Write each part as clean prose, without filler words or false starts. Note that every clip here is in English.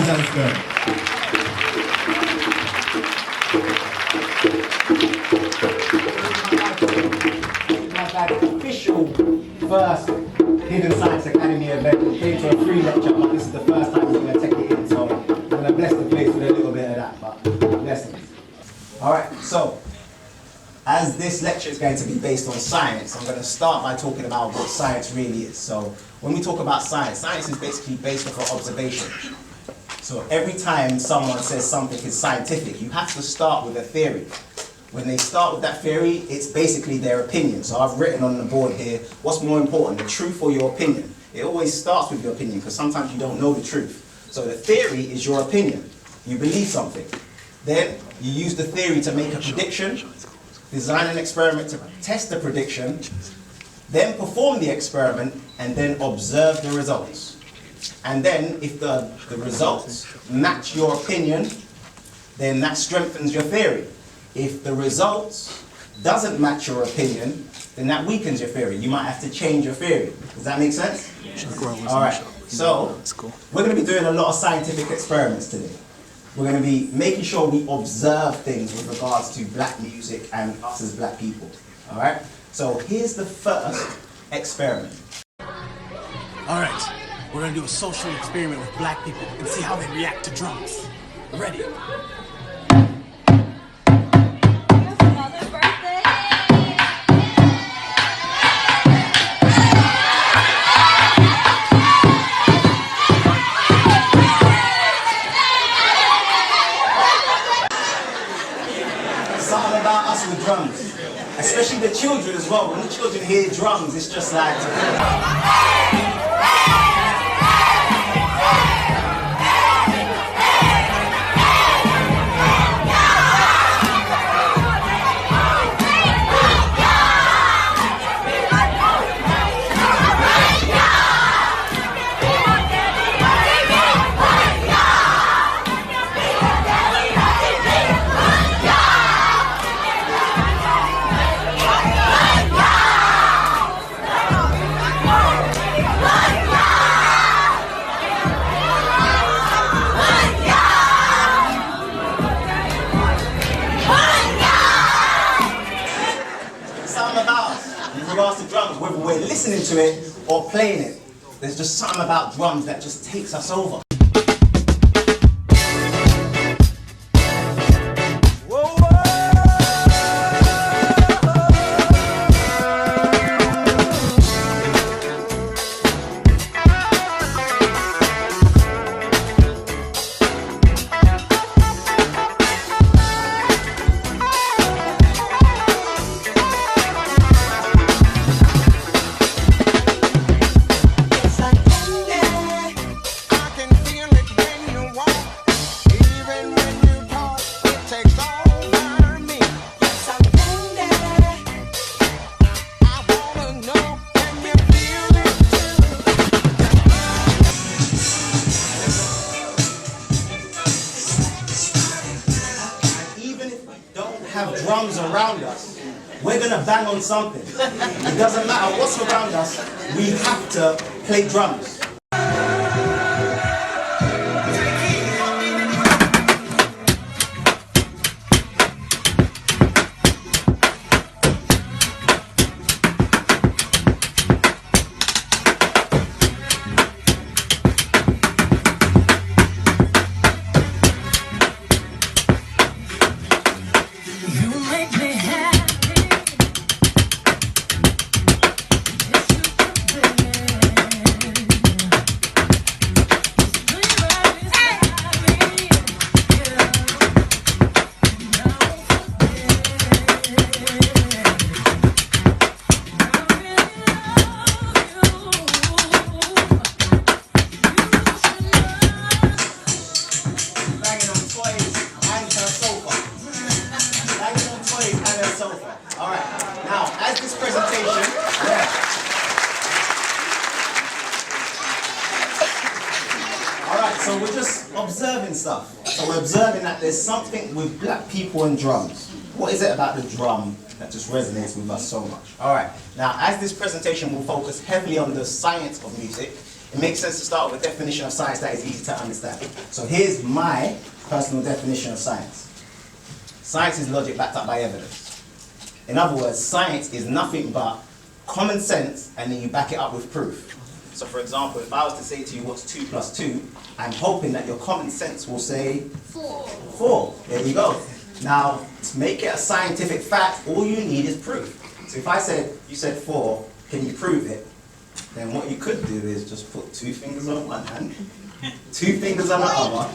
That's good. My official first Hidden Science Academy event. We came to a free lecture, but this is the first time we're going to take it in, so I'm going to bless the place with a little bit of that, but blessings. Alright, so as this lecture is going to be based on science, I'm going to start by talking about what science really is. So when we talk about science, science is basically based off of observation. So every time someone says something is scientific, you have to start with a theory. When they start with that theory, it's basically their opinion. So I've written on the board here, what's more important, the truth or your opinion? It always starts with your opinion, because sometimes you don't know the truth. So the theory is your opinion. You believe something. Then you use the theory to make a prediction, design an experiment to test the prediction, then perform the experiment, and then observe the results. And then if the results match your opinion, then that strengthens your theory. If the results doesn't match your opinion, then that weakens your theory. You might have to change your theory. Does that make sense? All right. So we're going to be doing a lot of scientific experiments today. We're going to be making sure we observe things with regards to black music and us as black people. All right. So here's the first experiment. All right. We're going to do a social experiment with black people and see how they react to drums. Ready? Something about us with drums, especially the children as well. When the children hear drums, it's just like... drums, whether we're listening to it or playing it. There's just something about drums that just takes us over. Have drums around us, we're gonna bang on something. It doesn't matter what's around us, we have to play drums. Alright, now as this presentation, Alright, so we're just observing stuff. So we're observing that there's something with black people and drums. What is it about the drum that just resonates with us so much? Alright, now as this presentation will focus heavily on the science of music, it makes sense to start with a definition of science that is easy to understand. So here's my personal definition of science. Science is logic backed up by evidence. In other words, science is nothing but common sense and then you back it up with proof. So for example, if I was to say to you, what's 2 plus 2, I'm hoping that your common sense will say 4. There you go. Now, to make it a scientific fact, all you need is proof. So if I said, you said 4, can you prove it? Then what you could do is just put 2 fingers on one hand, 2 fingers on the other,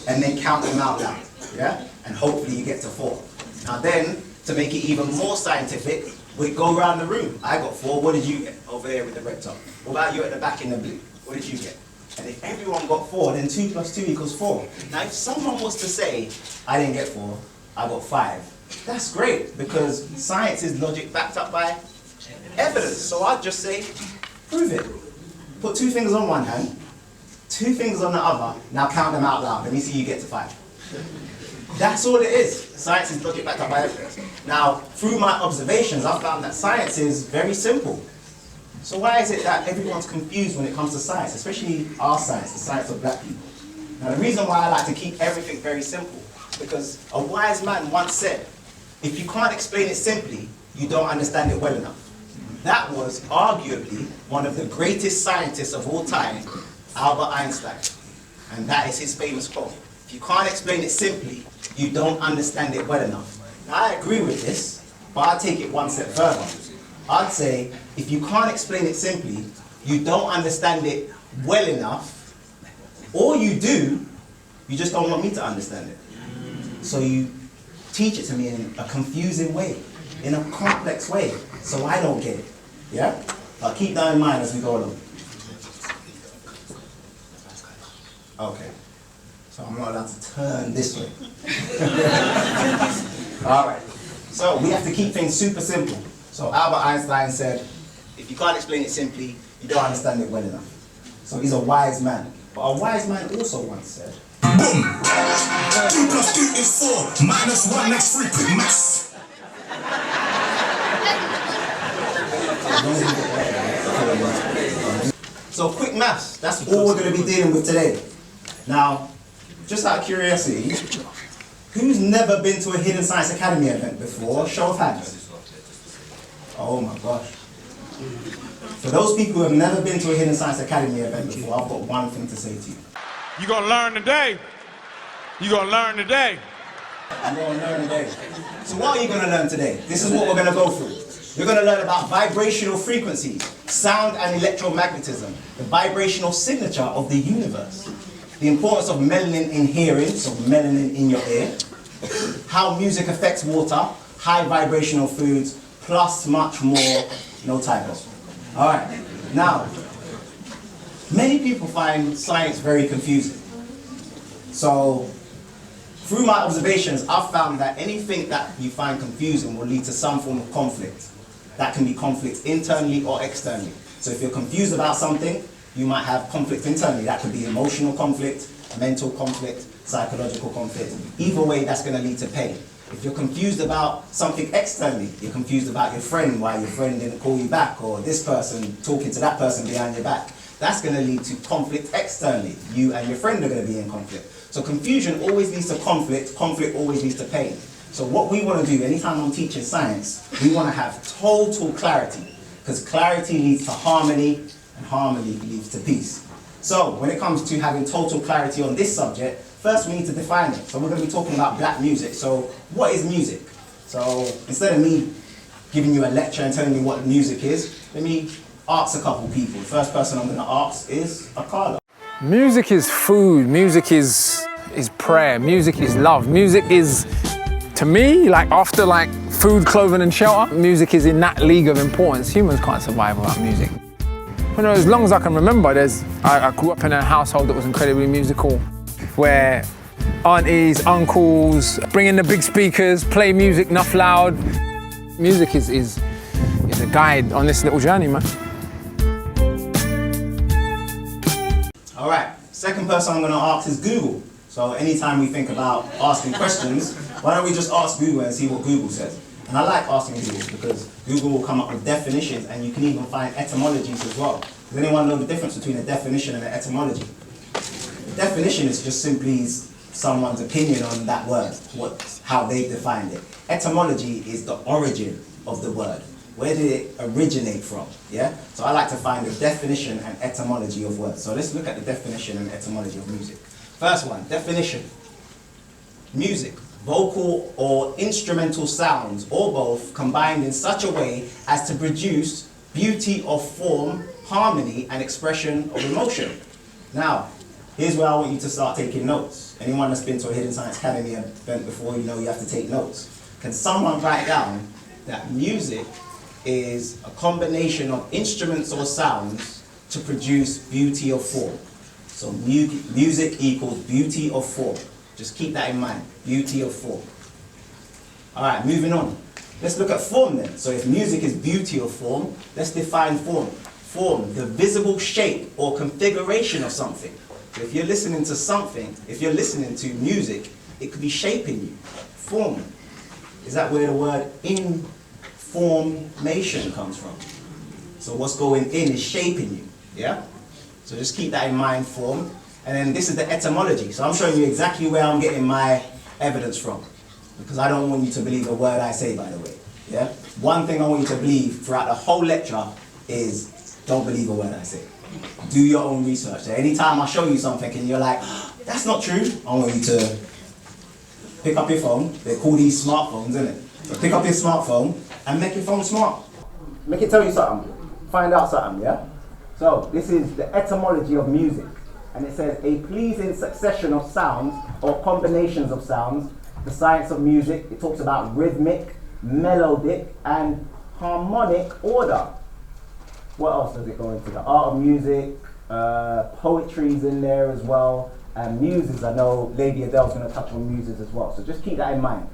and then count them out loud. Yeah? And hopefully you get to 4. Now then, to make it even more scientific, we go around the room. I got 4, what did you get? Over there with the red top. What about you at the back in the blue? What did you get? And if everyone got 4, then 2 plus 2 equals 4. Now if someone was to say, I didn't get 4, I got 5, that's great, because science is logic backed up by evidence. So I'd just say, prove it. Put 2 fingers on one hand, 2 fingers on the other, now count them out loud. Let me see you get to 5. That's all it is. Science is logic backed up by evidence. Now, through my observations, I've found that science is very simple. So why is it that everyone's confused when it comes to science, especially our science, the science of black people? Now, the reason why I like to keep everything very simple, because a wise man once said, if you can't explain it simply, you don't understand it well enough. That was arguably one of the greatest scientists of all time, Albert Einstein. And that is his famous quote. If you can't explain it simply, you don't understand it well enough. Now, I agree with this, but I'll take it one step further. I'd say, if you can't explain it simply, you don't understand it well enough, or you do, you just don't want me to understand it. So you teach it to me in a confusing way, in a complex way, so I don't get it. Yeah? But keep that in mind as we go along. Okay. So I'm not allowed to turn this way. All right. So we have to keep things super simple. So Albert Einstein said, if you can't explain it simply, you don't understand it well enough. So he's a wise man. But a wise man also once said, boom! 2 plus 2 is 4, minus 1 makes 3, quick maths. So quick maths, that's all we're going to be dealing with today. Now, just out of curiosity, who's never been to a Hidden Science Academy event before? Show of hands. Oh my gosh. For those people who have never been to a Hidden Science Academy event before, I've got one thing to say to you. You're gonna learn today. You're gonna learn today. I'm gonna learn today. So what are you gonna learn today? This is what we're gonna go through. You're gonna learn about vibrational frequencies, sound and electromagnetism, the vibrational signature of the universe, the importance of melanin in hearing, so melanin in your ear, how music affects water, high vibrational foods, plus much more, no typos. All right, now, many people find science very confusing. So, through my observations, I've found that anything that you find confusing will lead to some form of conflict. That can be conflict internally or externally. So if you're confused about something, you might have conflict internally. That could be emotional conflict, mental conflict, psychological conflict. Either way, that's going to lead to pain. If you're confused about something externally, you're confused about your friend, why your friend didn't call you back, or this person talking to that person behind your back, that's going to lead to conflict externally. You and your friend are going to be in conflict. So confusion always leads to conflict, conflict always leads to pain. So what we want to do, anytime I'm teaching science, we want to have total clarity, because clarity leads to harmony, and harmony leads to peace. So when it comes to having total clarity on this subject, first we need to define it. So we're going to be talking about black music. So what is music? So instead of me giving you a lecture and telling you what music is, let me ask a couple people. The first person I'm going to ask is Akala. Music is food, music is prayer, music is love, music is, to me, like after like food, clothing and shelter, music is in that league of importance. Humans can't survive without music. You know, as long as I can remember, I grew up in a household that was incredibly musical, where aunties, uncles, bring in the big speakers, play music enough loud. Music is a guide on this little journey, man. All right, second person I'm going to ask is Google. So anytime we think about asking questions, why don't we just ask Google and see what Google says? And I like asking Google because Google will come up with definitions and you can even find etymologies as well. Does anyone know the difference between a definition and an etymology? The definition is just simply someone's opinion on that word, how they've defined it. Etymology is the origin of the word. Where did it originate from? Yeah? So I like to find the definition and etymology of words. So let's look at the definition and etymology of music. First one, definition. Music, vocal or instrumental sounds, or both, combined in such a way as to produce beauty of form, harmony, and expression of emotion. Now, here's where I want you to start taking notes. Anyone that's been to a Hidden Science Academy event before, you know you have to take notes. Can someone write down that music is a combination of instruments or sounds to produce beauty of form? So music equals beauty of form. Just keep that in mind, beauty of form. All right, moving on. Let's look at form then. So if music is beauty of form, let's define form. Form, the visible shape or configuration of something. So if you're listening to something, if you're listening to music, it could be shaping you. Form. Is that where the word information comes from? So what's going in is shaping you, yeah? So just keep that in mind, form. And then this is the etymology. So I'm showing you exactly where I'm getting my evidence from. Because I don't want you to believe a word I say, by the way, yeah? One thing I want you to believe throughout the whole lecture is don't believe a word I say. Do your own research. So anytime I show you something and you're like, oh, that's not true, I want you to pick up your phone. They call these smartphones, isn't it? So pick up your smartphone and make your phone smart. Make it tell you something. Find out something, yeah? So this is the etymology of music. And it says, a pleasing succession of sounds or combinations of sounds. The science of music, it talks about rhythmic, melodic, and harmonic order. What else does it go into? The art of music, poetry's in there as well, and muses. I know Lady Adele's going to touch on muses as well, so just keep that in mind.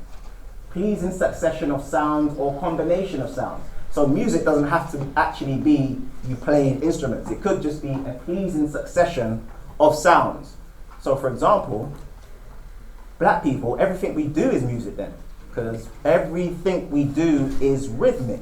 Pleasing succession of sounds or combination of sounds. So music doesn't have to actually be you playing instruments. It could just be a pleasing succession of sounds. So for example, black people, everything we do is music then, because everything we do is rhythmic.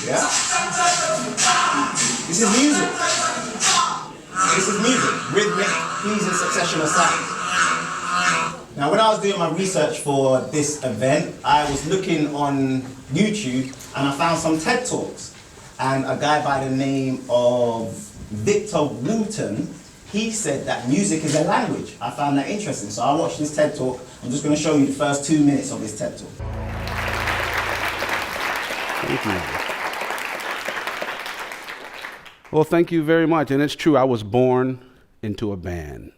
Yeah? This is music. This is music. Rhythmic, pleasing succession of sounds. Now, when I was doing my research for this event, I was looking on YouTube and I found some TED Talks. And a guy by the name of Victor Wooten, he said that music is a language. I found that interesting. So I watched this TED Talk. I'm just going to show you the first 2 minutes of this TED Talk. Thank you. Well, thank you very much. And it's true, I was born into a band.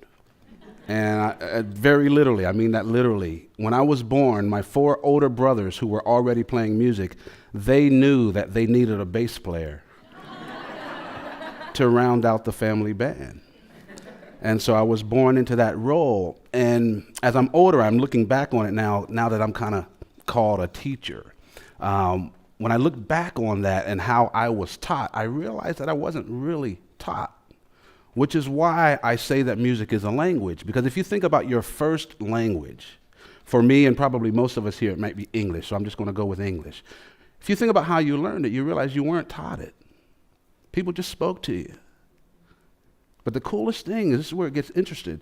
And very literally, I mean that literally. When I was born, my 4 older brothers who were already playing music, they knew that they needed a bass player to round out the family band. And so I was born into that role. And as I'm older, I'm looking back on it now that I'm kind of called a teacher. When I look back on that and how I was taught, I realized that I wasn't really taught which is why I say that music is a language. Because if you think about your first language, for me and probably most of us here, it might be English, so I'm just going to go with English. If you think about how you learned it, you realize you weren't taught it. People just spoke to you. But the coolest thing, this is where it gets interesting,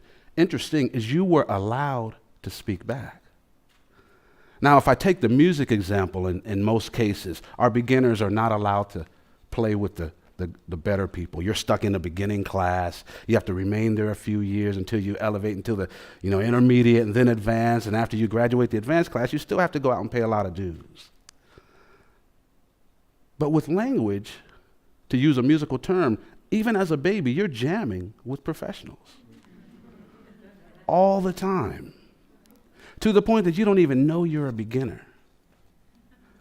is you were allowed to speak back. Now, if I take the music example, in most cases, our beginners are not allowed to play with the better people. You're stuck in the beginning class. You have to remain there a few years until you elevate until the intermediate and then advanced. And after you graduate the advanced class, you still have to go out and pay a lot of dues. But with language, to use a musical term, even as a baby, you're jamming with professionals all the time, to the point that you don't even know you're a beginner.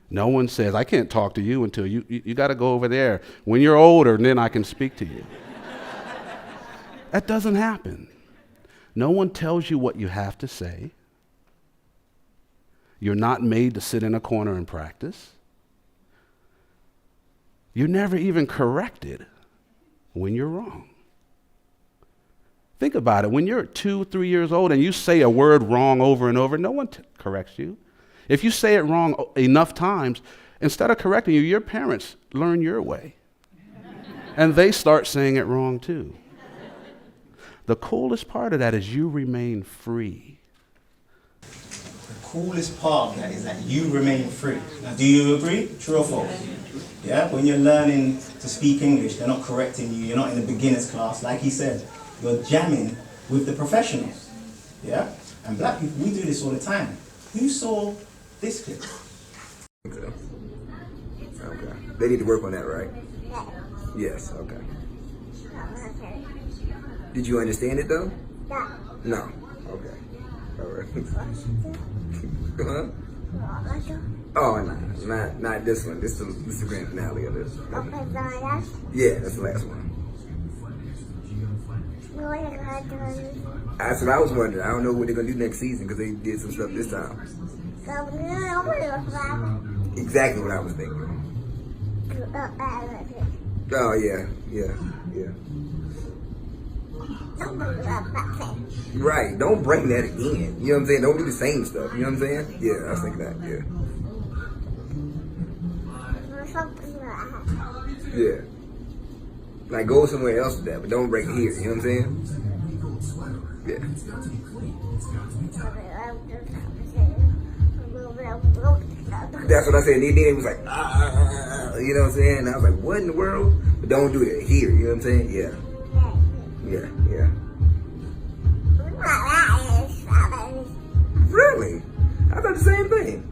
No one says, I can't talk to you until you got to go over there. When you're older, then I can speak to you. That doesn't happen. No one tells you what you have to say. You're not made to sit in a corner and practice. You're never even corrected when you're wrong. Think about it. When you're 2, 3 years old and you say a word wrong over and over, no one corrects you. If you say it wrong enough times, instead of correcting you, your parents learn your way. And they start saying it wrong too. The coolest part of that is you remain free. The coolest part of that is that you remain free. Now, do you agree? True or false? Yeah? When you're learning to speak English, they're not correcting you. You're not in the beginner's class. Like he said, you're jamming with the professionals. Yeah? And black people, we do this all the time. Who saw this clip? Okay. They need to work on that, right? Yes, okay. Did you understand it though? No. Okay. All right. Huh? Oh, no, not this one. This is the grand finale of this. Yeah, that's the last one. That's what I was wondering. I don't know what they're gonna do next season because they did some stuff this time. Exactly what I was thinking. Oh yeah. Right, don't bring that again. You know what I'm saying? Don't do the same stuff. You know what I'm saying? Yeah, I was thinking that, yeah. Yeah. Like go somewhere else with that, but don't bring it here. You know what I'm saying? Yeah. That's what I said. And then it was like, you know what I'm saying? And I was like, what in the world? But don't do that here. You know what I'm saying? Yeah. Really? I thought the same thing.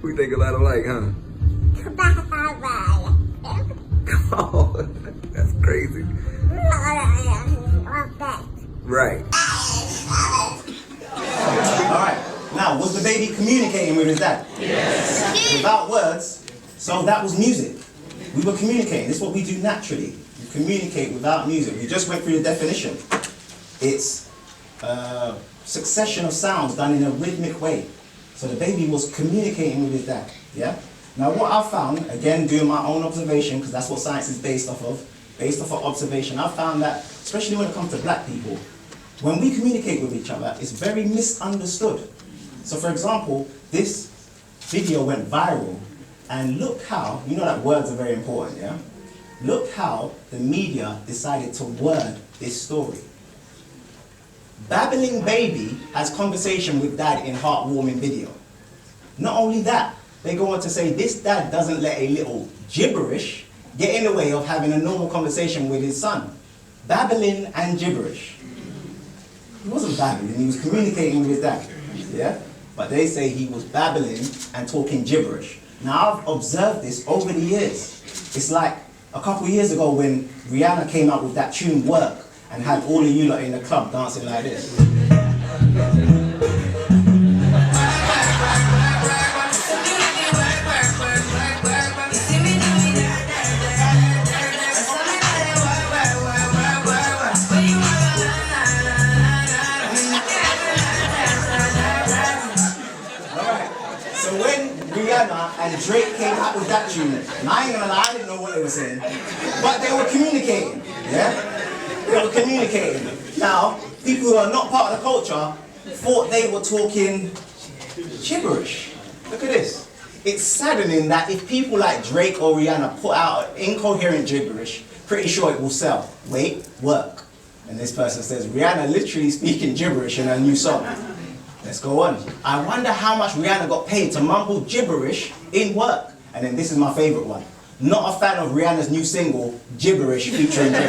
We think a lot alike, huh? Oh, that's crazy. Right. Alright, now was the baby communicating with his dad? Yes. Without words, so that was music. We were communicating. This is what we do naturally. We communicate without music. We just went through the definition. It's a succession of sounds done in a rhythmic way. So the baby was communicating with his dad. Yeah? Now what I found, again doing my own observation, because that's what science is based off of observation, I found that, especially when it comes to black people, when we communicate with each other, it's very misunderstood. So for example, this video went viral, and look how, you know that words are very important, yeah? Look how the media decided to word this story. Babbling baby has conversation with dad in heartwarming video. Not only that, they go on to say this dad doesn't let a little gibberish get in the way of having a normal conversation with his son. Babbling and gibberish. He wasn't babbling, he was communicating with his dad. Yeah? But they say he was babbling and talking gibberish. Now I've observed this over the years. It's like a couple of years ago when Rihanna came out with that tune Work and had all of you lot in the club dancing like this. Rihanna and Drake came out with that tune. And I ain't gonna lie, I didn't know what they were saying. But they were communicating, yeah? They were communicating. Now, people who are not part of the culture thought they were talking gibberish. Look at this. It's saddening that if people like Drake or Rihanna put out incoherent gibberish, pretty sure it will sell. Wait, work. And this person says, Rihanna literally speaking gibberish in her new song. Let's go on. I wonder how much Rihanna got paid to mumble gibberish in work. And then this is my favorite one. Not a fan of Rihanna's new single, Gibberish, featuring Drake.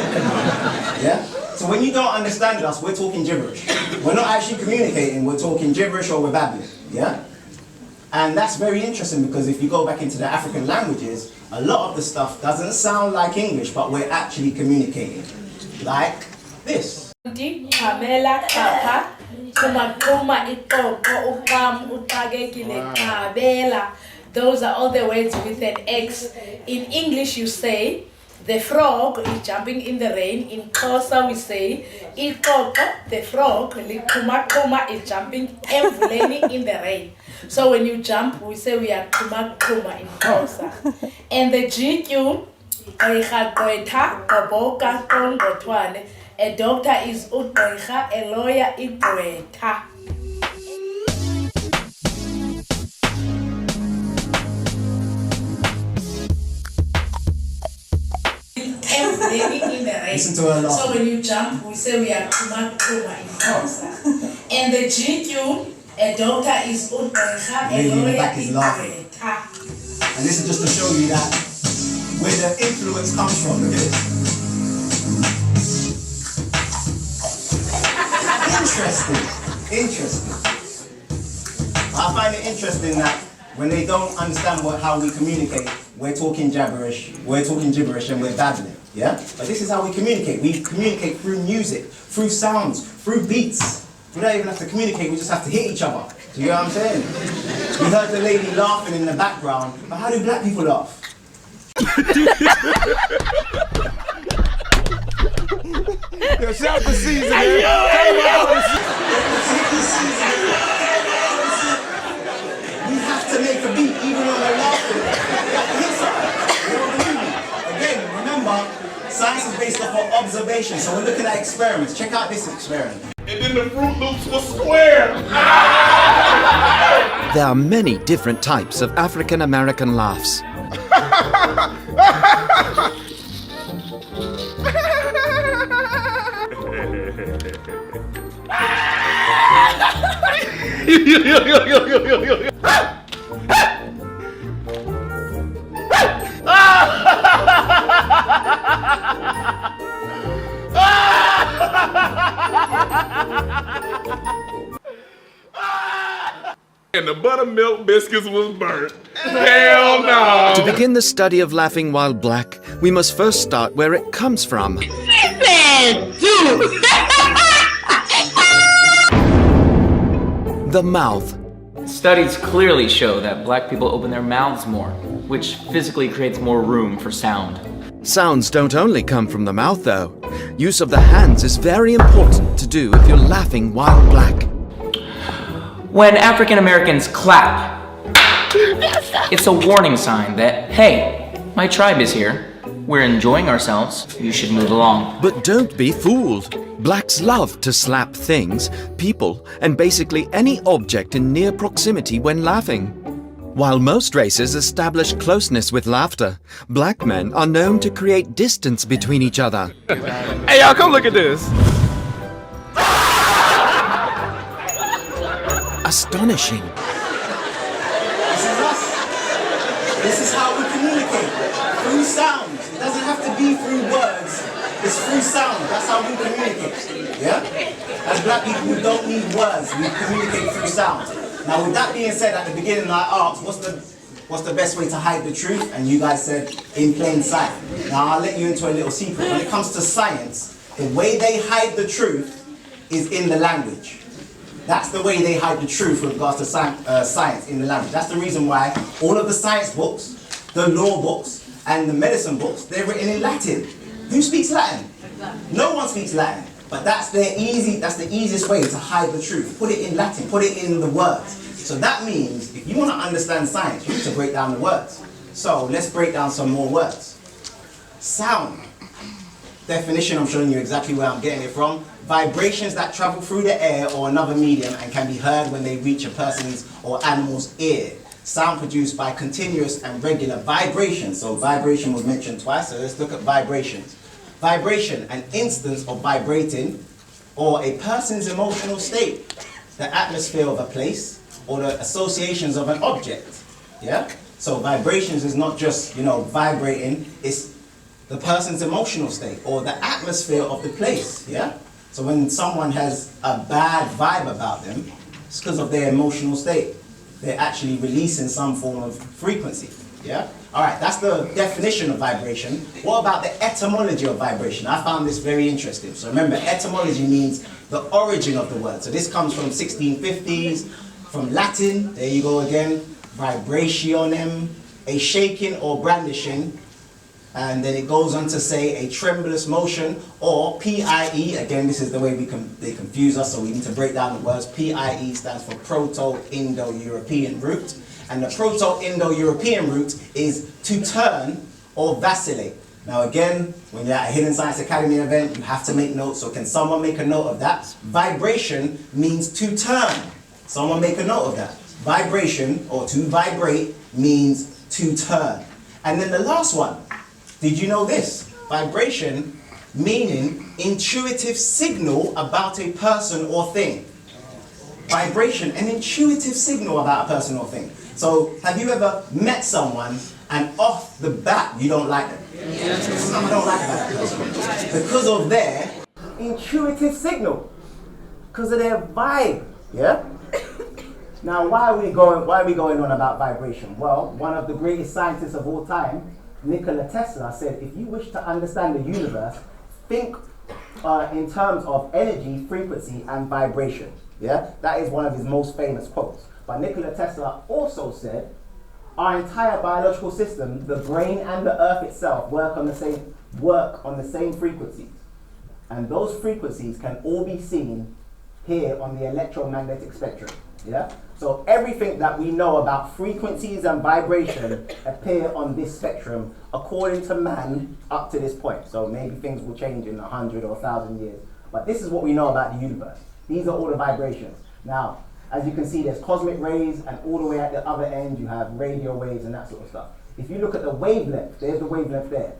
Yeah? So when you don't understand us, we're talking gibberish. We're not actually communicating, we're talking gibberish or we're babbling. Yeah? And that's very interesting because if you go back into the African languages, a lot of the stuff doesn't sound like English, but we're actually communicating. Like this. Those are all the words with an X. In English you say, the frog is jumping in the rain. In Xhosa we say, the frog, is jumping in the rain. So when you jump, we say we are kuma in Xhosa. And the GQ, a doctor is ugqirha, a lawyer is igqwetha. In the rain. Listen to her laugh. So when you jump, we say we are kuma in Xhosa. And the GQ, a doctor is ugqirha, a lawyer is igqwetha. And this is just to show you that where the influence comes from. Look at this. Interesting. I find it interesting that when they don't understand how we communicate, we're talking gibberish, and we're babbling, yeah? But this is how we communicate. We communicate through music, through sounds, through beats. We don't even have to communicate, we just have to hit each other. Do you know what I'm saying? We heard the lady laughing in the background, but how do black people laugh? Shout the season, We have to make a beat even when we're laughing. We have to hit something. You don't believe me? Again, remember, science is based off of observation, so we're looking at experiments. Check out this experiment. And then the Fruit Loops was square. There are many different types of African American laughs. And the buttermilk biscuits was burnt. Hell no! To begin the study of laughing while black, we must first start where it comes from. The mouth. Studies clearly show that black people open their mouths more, which physically creates more room for sound. Sounds don't only come from the mouth, though. Use of the hands is very important to do if you're laughing while black. When African Americans clap, it's a warning sign that, hey, my tribe is here. We're enjoying ourselves. You should move along. But don't be fooled. Blacks love to slap things, people, and basically any object in near proximity when laughing. While most races establish closeness with laughter, black men are known to create distance between each other. Hey, y'all, come look at this. Astonishing. This is us. This is how we communicate. Through sounds. It doesn't have to be through words. It's through sound. That's how we communicate. Yeah? As black people, we don't need words. We communicate through sound. Now, with that being said, at the beginning I asked, what's the best way to hide the truth? And you guys said, in plain sight. Now, I'll let you into a little secret. When it comes to science, the way they hide the truth is in the language. That's the way they hide the truth with regards to science in the language. That's the reason why all of the science books, the law books, and the medicine books, they're written in Latin. Who speaks Latin? No one speaks Latin. But that's the easiest way to hide the truth. Put it in Latin, put it in the words. So that means if you want to understand science, you need to break down the words. So let's break down some more words. Sound. Definition, I'm showing you exactly where I'm getting it from. Vibrations that travel through the air or another medium and can be heard when they reach a person's or animal's ear. Sound produced by continuous and regular vibration. So vibration was mentioned twice, so let's look at vibrations. Vibration, an instance of vibrating or a person's emotional state, the atmosphere of a place or the associations of an object. Yeah? So vibrations is not just, vibrating, it's the person's emotional state or the atmosphere of the place. Yeah? So when someone has a bad vibe about them, it's because of their emotional state. They're actually releasing some form of frequency. Yeah? All right, that's the definition of vibration. What about the etymology of vibration? I found this very interesting. So remember, etymology means the origin of the word. So this comes from 1650s, from Latin, there you go again, vibrationem, a shaking or brandishing, and then it goes on to say a tremulous motion, or PIE, again this is the way they confuse us, so we need to break down the words. PIE stands for Proto-Indo-European root, and the Proto-Indo-European root is to turn or vacillate. Now again, when you're at a Hidden Science Academy event, you have to make notes, so can someone make a note of that? Vibration means to turn. Someone make a note of that. Vibration, or to vibrate, means to turn. And then the last one, did you know this? Vibration meaning intuitive signal about a person or thing. Vibration, an intuitive signal about a person or thing. So have you ever met someone and off the bat you don't like them? Yes. I don't like that person. Because of their intuitive signal. Because of their vibe. Yeah? Now why are we going on about vibration? Well, one of the greatest scientists of all time, Nikola Tesla, said if you wish to understand the universe, think in terms of energy, frequency, and vibration. Yeah, that is one of his most famous quotes. But Nikola Tesla also said, our entire biological system, the brain and the earth itself, work on the same frequencies. And those frequencies can all be seen here on the electromagnetic spectrum. Yeah? So everything that we know about frequencies and vibration appear on this spectrum according to man up to this point. So maybe things will change in 100 or 1,000 years. But this is what we know about the universe. These are all the vibrations. Now, as you can see, there's cosmic rays, and all the way at the other end you have radio waves and that sort of stuff. If you look at the wavelength, there's the wavelength there.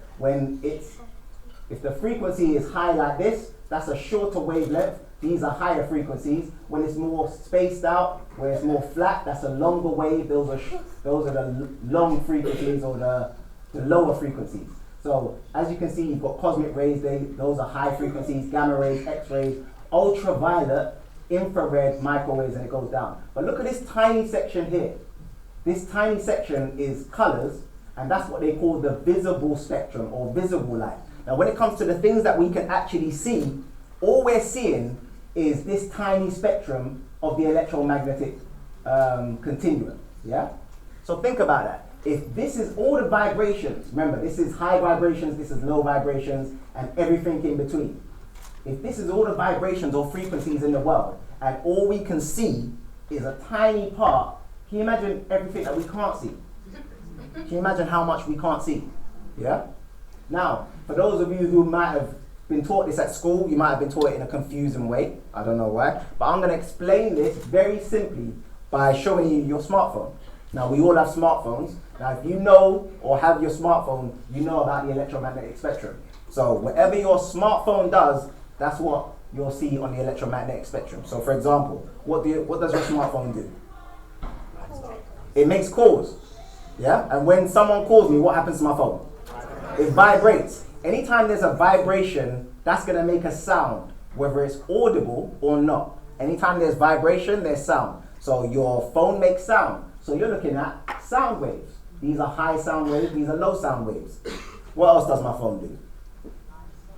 If the frequency is high like this, that's a shorter wavelength. These are higher frequencies. When it's more spaced out, where it's more flat, that's a longer wave. Those are the long frequencies, or the lower frequencies. So as you can see, you've got cosmic rays, those are high frequencies, gamma rays, X-rays, ultraviolet, infrared, microwaves, and it goes down. But look at this tiny section here. This tiny section is colors, and that's what they call the visible spectrum, or visible light. Now when it comes to the things that we can actually see, all we're seeing is this tiny spectrum of the electromagnetic continuum. Yeah? So think about that. If this is all the vibrations, remember this is high vibrations, this is low vibrations, and everything in between. If this is all the vibrations or frequencies in the world, and all we can see is a tiny part, can you imagine everything that we can't see? Can you imagine how much we can't see? Yeah? Now, for those of you who might have been taught this at school, you might have been taught it in a confusing way. I don't know why. But I'm going to explain this very simply by showing you your smartphone. Now, we all have smartphones. Now, if you know or have your smartphone, you know about the electromagnetic spectrum. So whatever your smartphone does, that's what you'll see on the electromagnetic spectrum. So for example, what does your smartphone do? It makes calls. Yeah? And when someone calls me, what happens to my phone? It vibrates. Anytime there's a vibration, that's going to make a sound, whether it's audible or not. Anytime there's vibration, there's sound. So your phone makes sound. So you're looking at sound waves. These are high sound waves, these are low sound waves. What else does my phone do?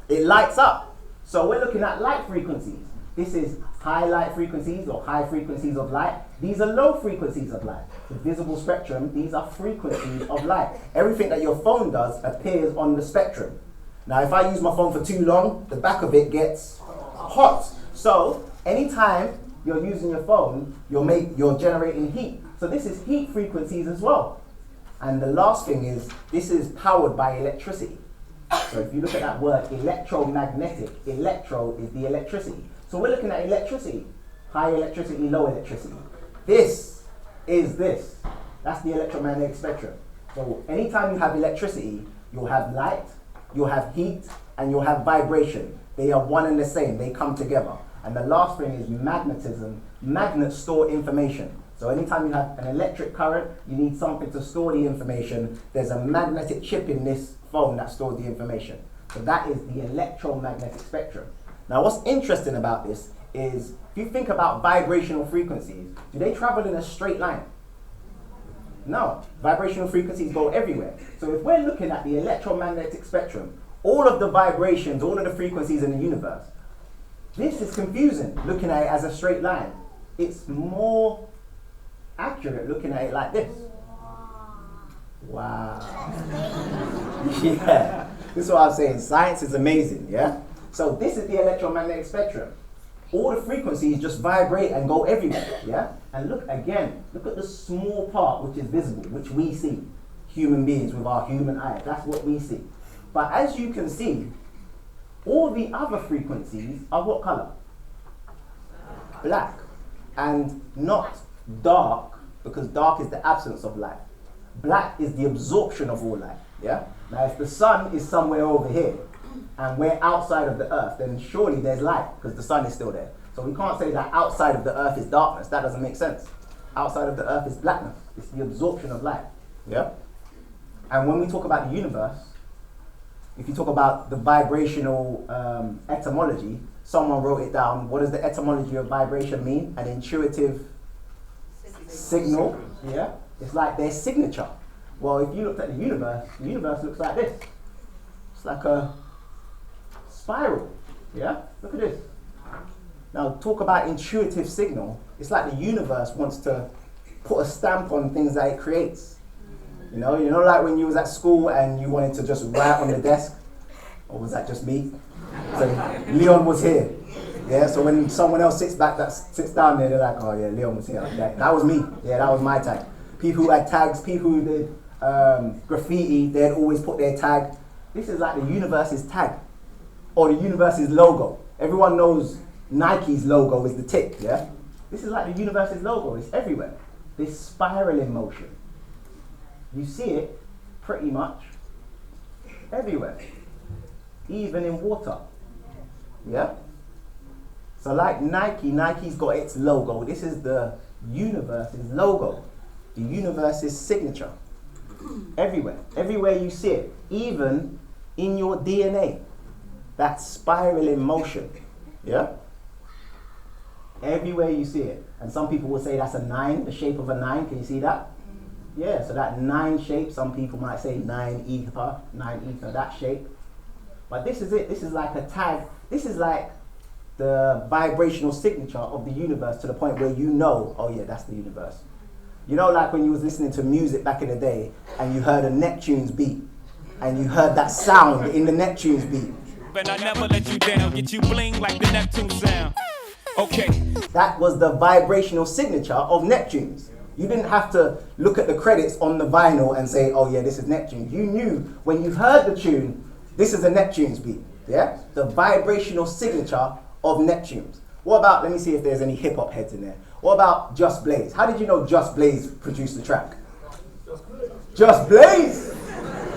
It lights up. So we're looking at light frequencies. This is high light frequencies, or high frequencies of light. These are low frequencies of light. The visible spectrum, these are frequencies of light. Everything that your phone does appears on the spectrum. Now, if I use my phone for too long, the back of it gets hot. So anytime you're using your phone, you're generating heat. So this is heat frequencies as well. And the last thing is, this is powered by electricity. So if you look at that word, electromagnetic, electro is the electricity. So we're looking at electricity, high electricity, low electricity. This is this. That's the electromagnetic spectrum. So anytime you have electricity, you'll have light, you'll have heat, and you'll have vibration. They are one and the same, they come together. And the last thing is magnetism. Magnets store information. So anytime you have an electric current, you need something to store the information. There's a magnetic chip in this phone that stores the information. So that is the electromagnetic spectrum. Now what's interesting about this is, if you think about vibrational frequencies, do they travel in a straight line? No, vibrational frequencies go everywhere. So if we're looking at the electromagnetic spectrum, all of the vibrations, all of the frequencies in the universe, this is confusing, looking at it as a straight line. It's more accurate looking at it like this. Wow. Yeah, this is what I'm saying. Science is amazing, yeah? So this is the electromagnetic spectrum. All the frequencies just vibrate and go everywhere, yeah? And look again, look at the small part which is visible, which we see. Human beings with our human eyes, that's what we see. But as you can see, all the other frequencies are what color? Black. And not dark, because dark is the absence of light. Black is the absorption of all light, yeah? Now if the sun is somewhere over here, and we're outside of the earth, then surely there's light, because the sun is still there. So we can't say that outside of the earth is darkness. That doesn't make sense. Outside of the earth is blackness. It's the absorption of light, yeah? And when we talk about the universe, if you talk about the vibrational etymology, someone wrote it down. What does the etymology of vibration mean? An intuitive signal, yeah? It's like their signature. Well, if you looked at the universe looks like this. It's like a spiral, yeah? Look at this. Now, talk about intuitive signal. It's like the universe wants to put a stamp on things that it creates. You know, like when you was at school and you wanted to just write on the desk, or was that just me? So Leon was here, yeah. So when someone else sits down there, they're like, oh yeah, Leon was here. That was me. Yeah, that was my tag. People who had tags, people who did graffiti, they'd always put their tag. This is like the universe's tag, or the universe's logo. Everyone knows Nike's logo is the tick, yeah. This is like the universe's logo. It's everywhere. This spiral in motion. You see it pretty much everywhere, even in water, yeah? So like Nike's got its logo. This is the universe's logo, the universe's signature, everywhere you see it, even in your DNA, that spiral in motion, yeah? Everywhere you see it. And some people will say that's a 9, the shape of a 9, can you see that? Yeah, so that 9 shape, some people might say 9 ether, that shape. But this is it. This is like a tag. This is like the vibrational signature of the universe, to the point where you know, oh yeah, that's the universe. You know, like when you was listening to music back in the day and you heard a Neptune's beat, and you heard that sound in the Neptune's beat. But I never let you down, get you bling like the Neptune sound. Okay. That was the vibrational signature of Neptune's. You didn't have to look at the credits on the vinyl and say, oh yeah, this is Neptune. You knew when you heard the tune, this is a Neptune's beat, yeah? The vibrational signature of Neptune's. What about, let me see if there's any hip hop heads in there. What about Just Blaze? How did you know Just Blaze produced the track? Just Blaze,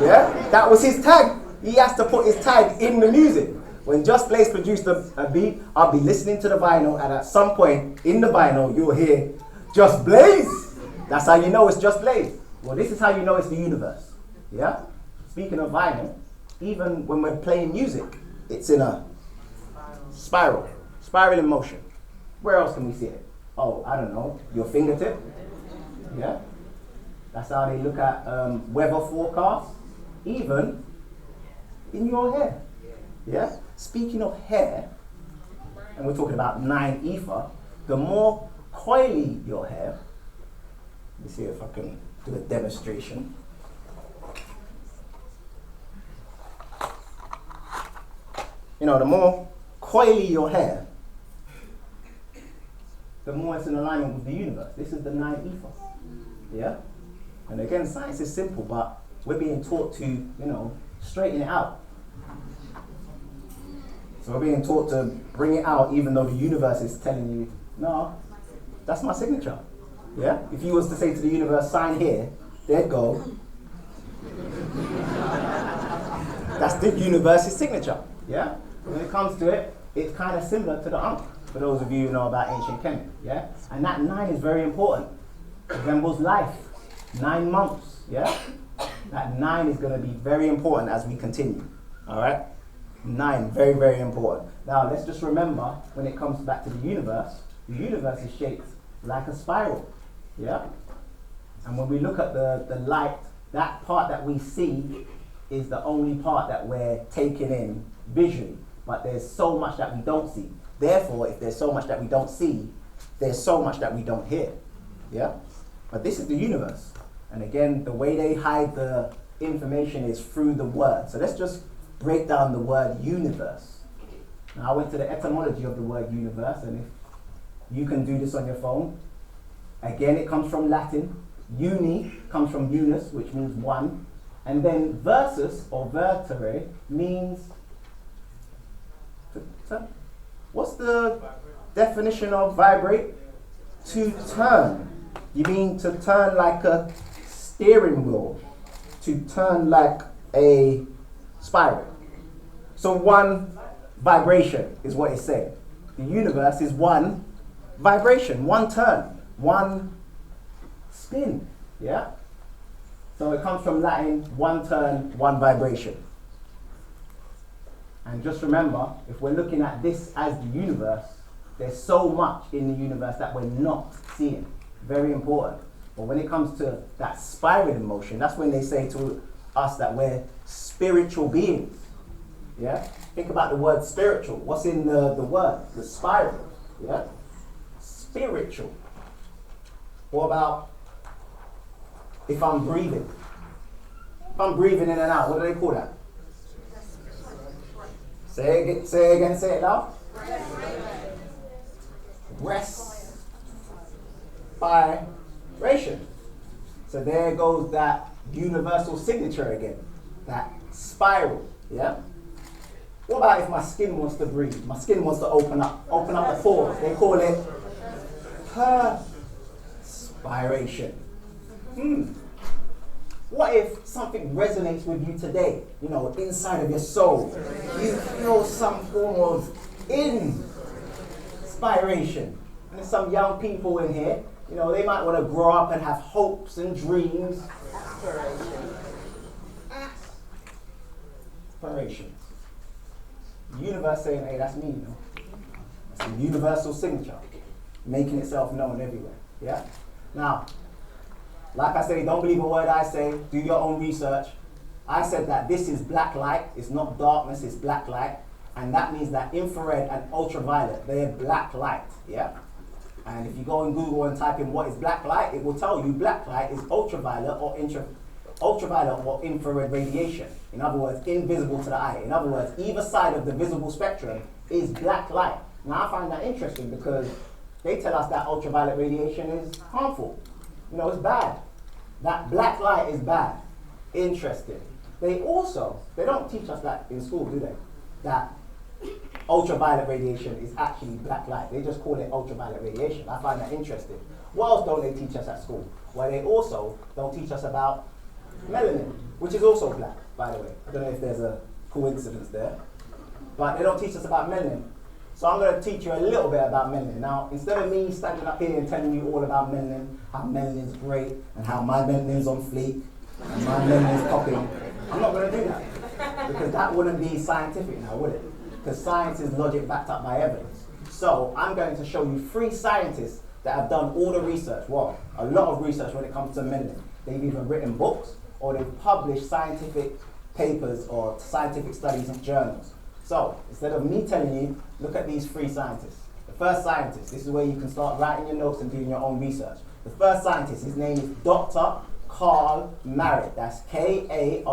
yeah? That was his tag. He has to put his tag in the music. When Just Blaze produced a beat, I'll be listening to the vinyl, and at some point in the vinyl, you'll hear Just Blaze. That's how you know it's Just Blaze. Well, this is how you know it's the universe, yeah? Speaking of vinyl, even when we're playing music, it's in a spiral in motion. Where else can we see it? Oh, I don't know, your fingertip, yeah? That's how they look at weather forecasts, even in your hair, yeah? Speaking of hair, and we're talking about 9 ether, the more coily your hair, let me see if I can do a demonstration. You know, the more coily your hair, the more it's in alignment with the universe. This is the 9 ethos. Yeah? And again, science is simple, but we're being taught to, you know, straighten it out. So we're being taught to bring it out even though the universe is telling you, no, that's my signature. Yeah? If you was to say to the universe, sign here, they'd go, that's the universe's signature. Yeah? When it comes to it, it's kind of similar to the Ankh, for those of you who know about ancient Kemet. Yeah? And that 9 is very important. It resembles life. 9 months. Yeah? That 9 is going to be very important as we continue. All right? 9, very, very important. Now, let's just remember, when it comes back to the universe is shaped like a spiral. Yeah? And when we look at the light, that part that we see is the only part that we're taking in visually. But there's so much that we don't see. Therefore, if there's so much that we don't see, there's so much that we don't hear. Yeah? But this is the universe. And again, the way they hide the information is through the word. So let's just break down the word universe. Now, I went to the etymology of the word universe, and if you can do this on your phone, again, it comes from Latin. Uni comes from unus, which means one. And then versus, or vertere, means... What's the definition of vibrate? To turn. You mean to turn like a steering wheel. To turn like a spiral. So one vibration is what it's saying. The universe is one vibration, one turn, one spin. Yeah? So it comes from Latin, one turn, one vibration. And just remember, if we're looking at this as the universe, there's so much in the universe that we're not seeing. Very important. But when it comes to that spiraling motion, that's when they say to us that we're spiritual beings. Yeah? Think about the word spiritual. What's in the word? The spiral. Yeah? Spiritual. What about if I'm breathing? If I'm breathing in and out, what do they call that? Say it again, say it loud. Respiration. So there goes that universal signature again. That spiral. Yeah? What about if my skin wants to breathe? My skin wants to open up the pores. They call it perspiration. What if something resonates with you today? You know, inside of your soul. You feel some form of inspiration. And there's some young people in here, you know, they might want to grow up and have hopes and dreams. Aspirations. The universe saying, hey, that's me, you know. It's a universal signature, making itself known everywhere. Yeah? Now, like I say, don't believe a word I say, do your own research. I said that this is black light, it's not darkness, it's black light. And that means that infrared and ultraviolet, they're black light, yeah? And if you go on Google and type in what is black light, it will tell you black light is ultraviolet or infrared radiation. In other words, invisible to the eye. In other words, either side of the visible spectrum is black light. Now I find that interesting because they tell us that ultraviolet radiation is harmful. You know, it's bad. That black light is bad. Interesting. They don't teach us that in school, do they? That ultraviolet radiation is actually black light. They just call it ultraviolet radiation. I find that interesting. What else don't they teach us at school? Well, they also don't teach us about melanin, which is also black, by the way. I don't know if there's a coincidence there. But they don't teach us about melanin. So I'm going to teach you a little bit about melanin. Now, instead of me standing up here and telling you all about melanin, how melanin's great, and how my melanin's on fleek, and my melanin's popping, I'm not going to do that. Because that wouldn't be scientific now, would it? Because science is logic backed up by evidence. So I'm going to show you 3 scientists that have done all the research. Well, a lot of research when it comes to melanin. They've either written books or they've published scientific papers or scientific studies in journals. So, instead of me telling you, look at these 3 scientists. The first scientist, this is where you can start writing your notes and doing your own research. The first scientist, his name is Dr. Carl Maret. That's Karlmaret.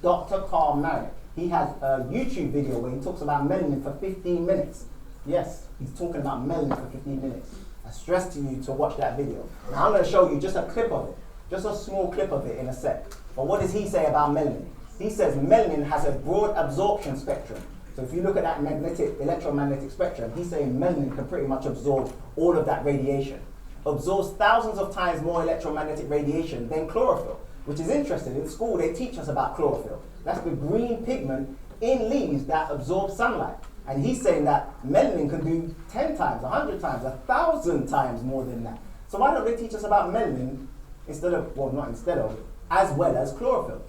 Dr. Carl Maret. He has a YouTube video where he talks about melanin for 15 minutes. Yes, he's talking about melanin for 15 minutes. I stress to you to watch that video. Now I'm going to show you just a clip of it, just a small clip of it in a sec. But what does he say about melanin? He says melanin has a broad absorption spectrum. So if you look at that electromagnetic spectrum, he's saying melanin can pretty much absorb all of that radiation. Absorbs thousands of times more electromagnetic radiation than chlorophyll, which is interesting. In school, they teach us about chlorophyll. That's the green pigment in leaves that absorbs sunlight. And he's saying that melanin can do 10 times, 100 times, 1,000 times more than that. So why don't they teach us about melanin instead of, well, not instead of, as well as chlorophyll?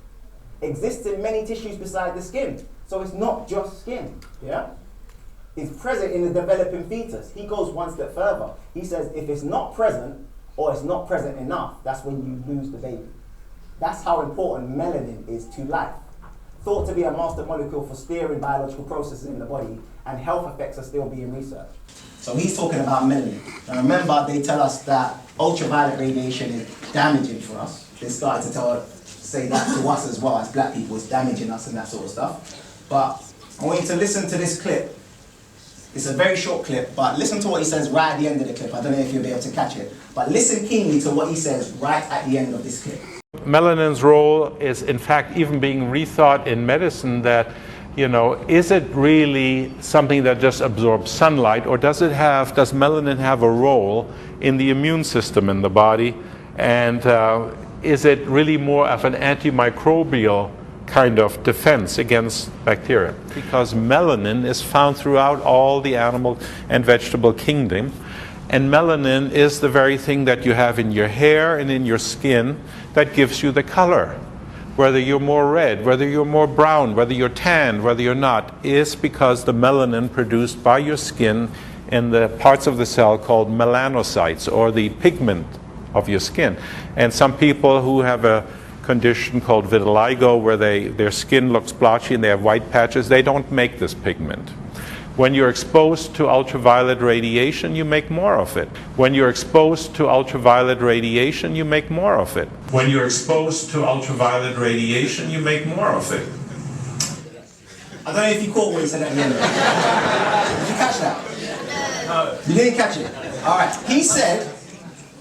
Exists in many tissues beside the skin. So it's not just skin, yeah? It's present in the developing fetus. He goes one step further. He says if it's not present, or it's not present enough, that's when you lose the baby. That's how important melanin is to life. Thought to be a master molecule for steering biological processes in the body, and health effects are still being researched. So he's talking about melanin. Now remember, they tell us that ultraviolet radiation is damaging for us. They started to say that to us as well, as black people, it's damaging us and that sort of stuff. But I want you to listen to this clip. It's a very short clip, but listen to what he says right at the end of the clip. I don't know if you'll be able to catch it, but listen keenly to what he says right at the end of this clip. Melanin's role is, in fact, even being rethought in medicine that, you know, is it really something that just absorbs sunlight, or does melanin have a role in the immune system in the body? And is it really more of an antimicrobial kind of defense against bacteria? Because melanin is found throughout all the animal and vegetable kingdom. And melanin is the very thing that you have in your hair and in your skin that gives you the color. Whether you're more red, whether you're more brown, whether you're tanned, whether you're not, is because the melanin produced by your skin in the parts of the cell called melanocytes, or the pigment of your skin. And some people who have a condition called vitiligo, where their skin looks blotchy and they have white patches, they don't make this pigment. When you're exposed to ultraviolet radiation, you make more of it. When you're exposed to ultraviolet radiation, you make more of it. When you're exposed to ultraviolet radiation, you make more of it. I don't know if you caught what he said at the end of it. Did you catch that? No. You didn't catch it? All right. He said,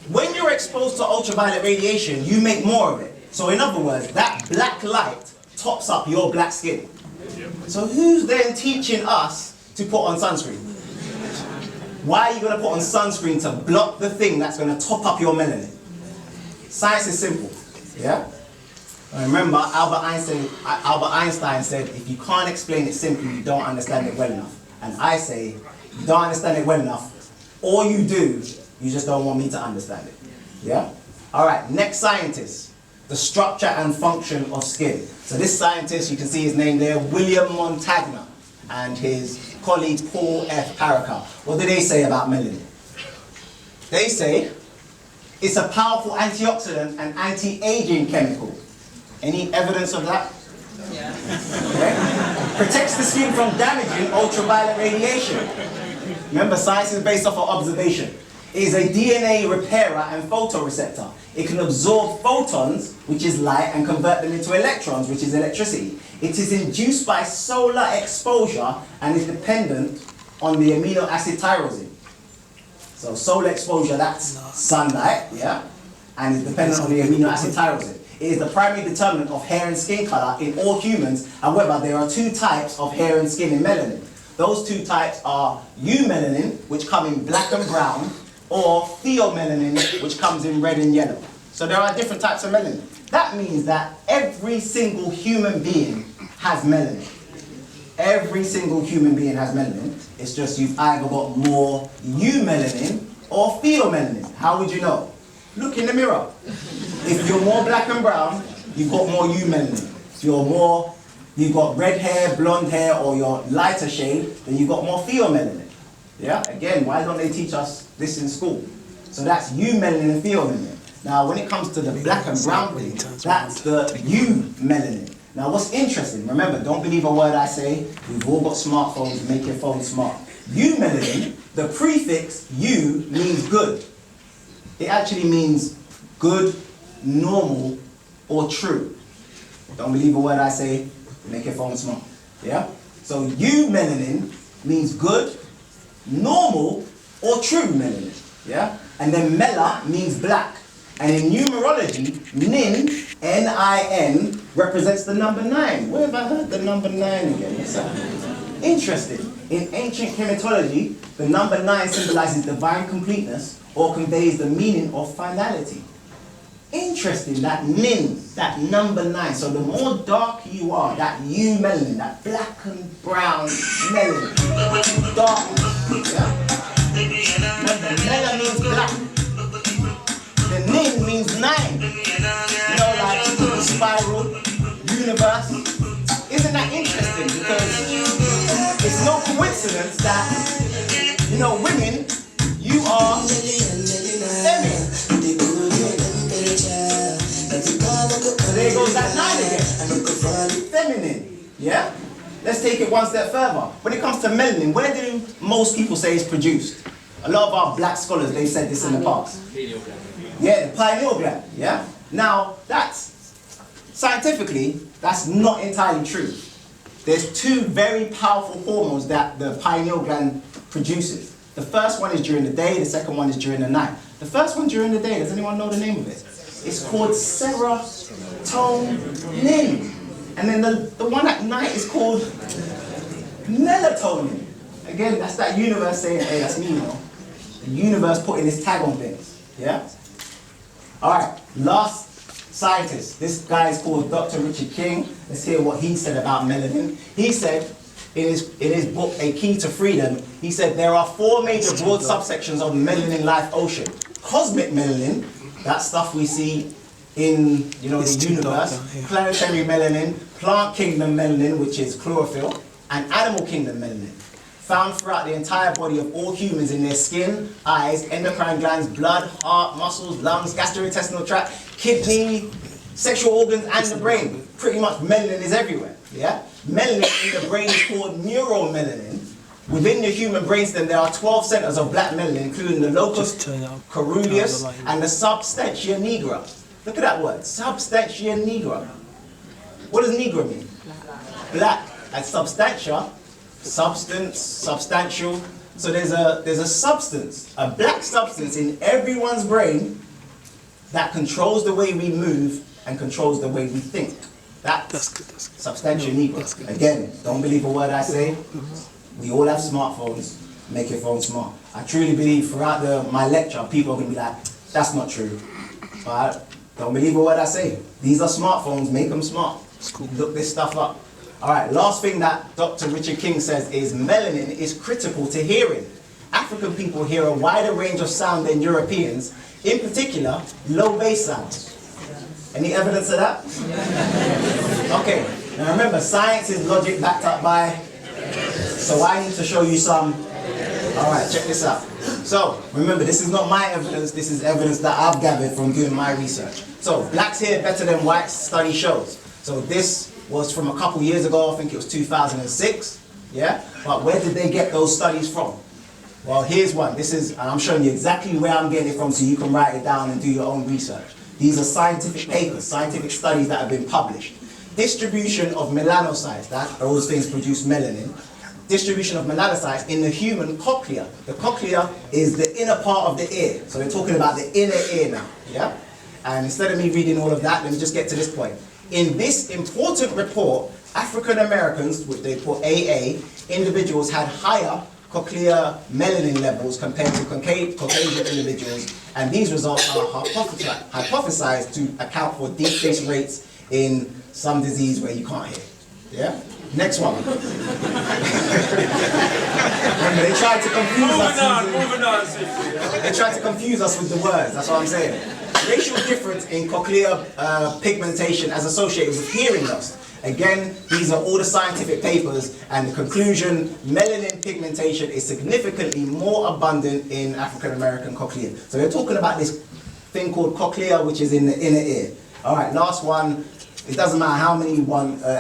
when you're exposed to ultraviolet radiation, you make more of it. So in other words, that black light tops up your black skin. So who's then teaching us to put on sunscreen? Why are you going to put on sunscreen to block the thing that's going to top up your melanin? Science is simple, yeah? And remember, Albert Einstein said, if you can't explain it simply, you don't understand it well enough. And I say, you don't understand it well enough, all you do, you just don't want me to understand it, yeah? All right, next scientist, the structure and function of skin. So this scientist, you can see his name there, William Montagna, and his colleague Paul F. Carricker. What do they say about melanin? They say it's a powerful antioxidant and anti-aging chemical. Any evidence of that? Yeah. Okay. Protects the skin from damaging ultraviolet radiation. Remember, science is based off of observation. It is a DNA repairer and photoreceptor. It can absorb photons, which is light, and convert them into electrons, which is electricity. It is induced by solar exposure and is dependent on the amino acid tyrosine. So solar exposure, that's sunlight, yeah? And is dependent on the amino acid tyrosine. It is the primary determinant of hair and skin color in all humans. However, there are two types of hair and skin in melanin. Those two types are eumelanin, which come in black and brown, or pheomelanin, which comes in red and yellow. So there are different types of melanin. That means that every single human being has melanin. Every single human being has melanin. It's just you've either got more eumelanin or pheomelanin. How would you know? Look in the mirror. If you're more black and brown, you've got more eumelanin. If you've got red hair, blonde hair, or you're lighter shade, then you've got more pheomelanin. Yeah? Again, why don't they teach us this in school? So that's eumelanin and pheomelanin. Now, when it comes to the black and brown thing, that's the eumelanin. Now, what's interesting, remember, don't believe a word I say. We've all got smartphones, make your phone smart. Eumelanin, the prefix U means good. It actually means good, normal, or true. Don't believe a word I say, make your phone smart. Yeah? So eumelanin means good, normal or true melanin. Yeah? And then mela means black. And in numerology, nin, N-I-N, represents the number 9. Where have I heard the number 9 again? What's that? Interesting. In ancient chematology, the number 9 symbolizes divine completeness or conveys the meaning of finality. Interesting, that nin, that number 9. So the more dark you are, that U melanin, that black and brown melanin, dark, yeah? Remember, mela means black. The nin means 9. You know, like spiral, universe. Isn't that interesting? Because it's no coincidence that, you know, women, you are feminine. So there goes that 9 again. Feminine. Yeah? Let's take it one step further. When it comes to melanin, where do most people say it's produced? A lot of our black scholars, they've said this in the past. Yeah, the pineal gland, yeah? Now, that's, scientifically, that's not entirely true. There's 2 very powerful hormones that the pineal gland produces. The first one is during the day, the second one is during the night. The first one during the day, does anyone know the name of it? It's called serotonin. And then the one at night is called melatonin. Again, that's that universe saying, hey, that's me, you know. The universe putting its tag on things, yeah? All right, last scientist. This guy is called Dr. Richard King. Let's hear what he said about melanin. He said, in his book, A Key to Freedom, he said there are 4 major broad subsections of the melanin life ocean. Cosmic melanin, that stuff we see in, you know, the universe. Planetary melanin, plant kingdom melanin, which is chlorophyll, and animal kingdom melanin, found throughout the entire body of all humans in their skin, eyes, endocrine glands, blood, heart, muscles, lungs, gastrointestinal tract, kidney, sexual organs, and the brain. Pretty much melanin is everywhere, yeah? Melanin in the brain is called neuromelanin. Within the human brainstem, there are 12 centers of black melanin, including the locus coeruleus and the substantia nigra. Look at that word, substantia nigra. What does nigra mean? Black. And substantia, substance, substantial. So there's a substance, a black substance in everyone's brain that controls the way we move and controls the way we think. That's substantia nigra. Again, don't believe a word I say. We all have smartphones. Make your phone smart. I truly believe throughout my lecture, people are going to be like, that's not true. But don't believe a word I say. These are smartphones. Make them smart. Look this stuff up. All right, last thing that Dr. Richard King says is melanin is critical to hearing. African people hear a wider range of sound than Europeans, in particular, low bass sounds. Any evidence of that? Okay, now remember, science is logic backed up by, so I need to show you some. All right, check this out. So, remember, this is not my evidence, this is evidence that I've gathered from doing my research. So, blacks hear better than whites, study shows. So this was from a couple years ago, I think it was 2006, yeah? But where did they get those studies from? Well, here's one. This is, and I'm showing you exactly where I'm getting it from so you can write it down and do your own research. These are scientific papers, scientific studies that have been published. Distribution of melanocytes, that those things produce melanin. Distribution of melanocytes in the human cochlea. The cochlea is the inner part of the ear. So we're talking about the inner ear now, yeah? And instead of me reading all of that, let me just get to this point. In this important report, African Americans, which they put AA, individuals had higher cochlear melanin levels compared to Caucasian individuals, and these results are hypothesized to account for decreased rates in some disease where you can't hear. Yeah? Next one. Remember, they tried to confuse us. Moving on. They tried to confuse us with the words, that's what I'm saying. Racial difference in cochlear pigmentation as associated with hearing loss. Again, these are all the scientific papers, and the conclusion, melanin pigmentation is significantly more abundant in African American cochlea. So we're talking about this thing called cochlea, which is in the inner ear. All right, last one. It doesn't matter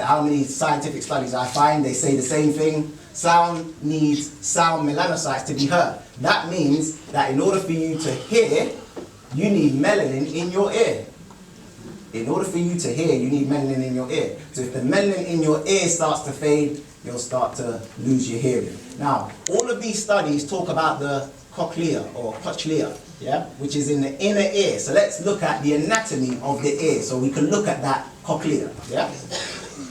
how many scientific studies I find, they say the same thing. Sound needs sound melanocytes to be heard. That means that in order for you to hear, you need melanin in your ear. In order for you to hear, you need melanin in your ear. So if the melanin in your ear starts to fade, you'll start to lose your hearing. Now, all of these studies talk about the cochlea or cochlea, yeah, which is in the inner ear. So let's look at the anatomy of the ear so we can look at that cochlea, yeah?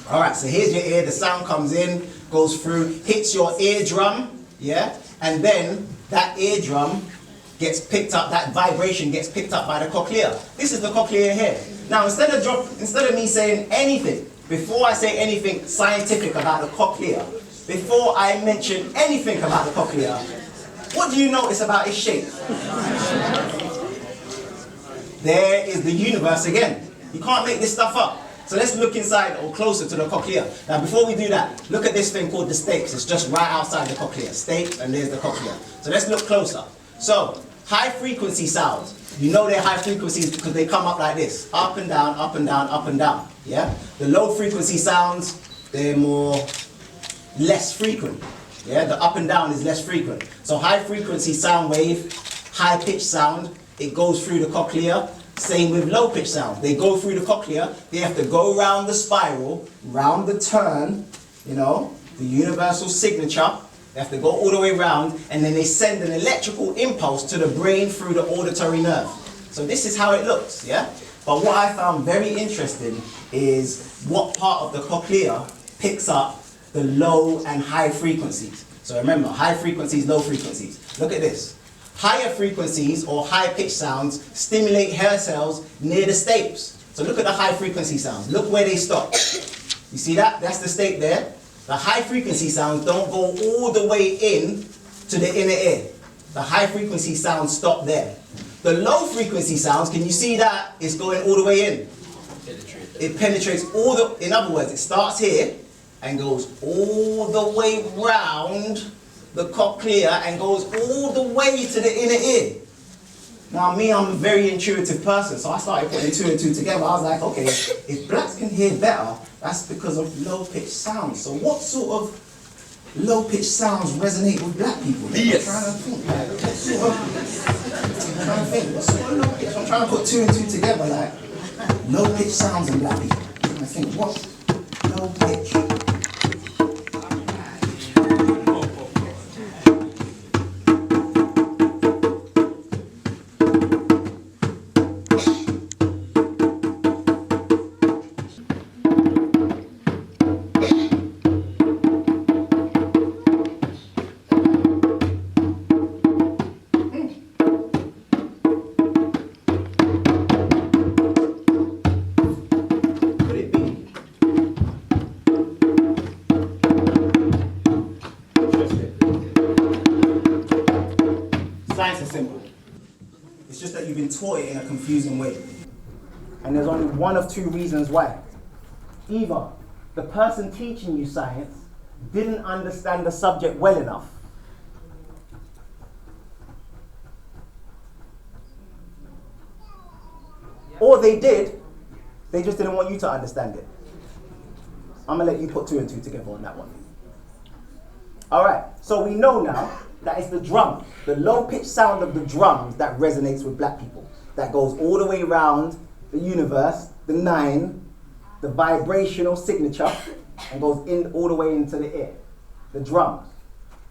All right, so here's your ear, the sound comes in, goes through, hits your eardrum, yeah? And then that eardrum gets picked up, that vibration gets picked up by the cochlea. This is the cochlea here. Now, instead of me saying anything, before I say anything scientific about the cochlea, before I mention anything about the cochlea, what do you notice about its shape? There is the universe again. You can't make this stuff up. So let's look inside or closer to the cochlea. Now before we do that, look at this thing called the stapes. It's just right outside the cochlea. Stape, and there's the cochlea. So let's look closer. So, high frequency sounds. You know they're high frequencies because they come up like this. Up and down, up and down, up and down. Yeah? The low frequency sounds, they're less frequent. Yeah? The up and down is less frequent. So high frequency sound wave, high pitched sound, it goes through the cochlea. Same with low pitch sound. They go through the cochlea, they have to go round the spiral, round the turn, you know, the universal signature. They have to go all the way around, and then they send an electrical impulse to the brain through the auditory nerve. So this is how it looks, yeah? But what I found very interesting is what part of the cochlea picks up the low and high frequencies. So remember, high frequencies, low frequencies. Look at this. Higher frequencies or high-pitched sounds stimulate hair cells near the stapes. So look at the high-frequency sounds. Look where they stop. You see that? That's the stape there. The high-frequency sounds don't go all the way in to the inner ear. The high-frequency sounds stop there. The low-frequency sounds, can you see that? It's going all the way in. It penetrates all the, in other words, it starts here and goes all the way round the cochlea and goes all the way to the inner ear. Now me, I'm a very intuitive person, so I started putting 2 and 2 together. I was like, okay, if blacks can hear better, that's because of low-pitched sounds. So what sort of low-pitched sounds resonate with black people? Yes. I'm trying to think, like, what sort of low-pitch? I'm trying to put 2 and 2 together, like, low-pitched sounds in black people. I'm trying to think, what low-pitch? Taught it in a confusing way. And there's only one of 2 reasons why. Either the person teaching you science didn't understand the subject well enough, or they did, they just didn't want you to understand it. I'm gonna let you put 2 and 2 together on that one. All right, so we know now that it's the drum, the low-pitched sound of the drums that resonates with black people. That goes all the way around the universe, the 9, the vibrational signature, and goes in all the way into the ear, the drums.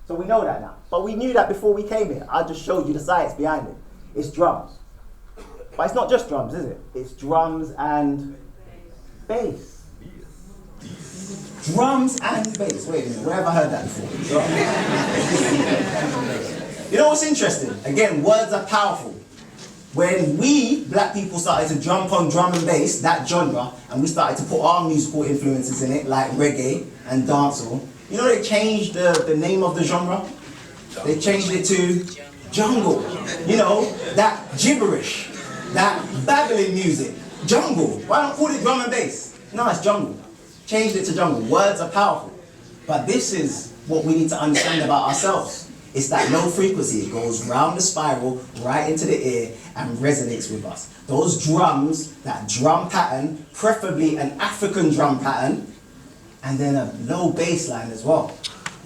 So we know that now. But we knew that before we came here. I just showed you the science behind it. It's drums. But it's not just drums, is it? It's drums and bass. Drums and bass. Wait a minute, where have I heard that before? You know what's interesting? Again, words are powerful. When we, black people, started to jump on drum and bass, that genre, and we started to put our musical influences in it, like reggae and dancehall, you know they changed the name of the genre? They changed it to jungle. You know, that gibberish, that babbling music. Jungle. Why not call it drum and bass? No, it's jungle. Changed it to jungle. Words are powerful. But this is what we need to understand about ourselves. It's that low frequency. It goes round the spiral, right into the ear, and resonates with us. Those drums, that drum pattern, preferably an African drum pattern, and then a low bass line as well.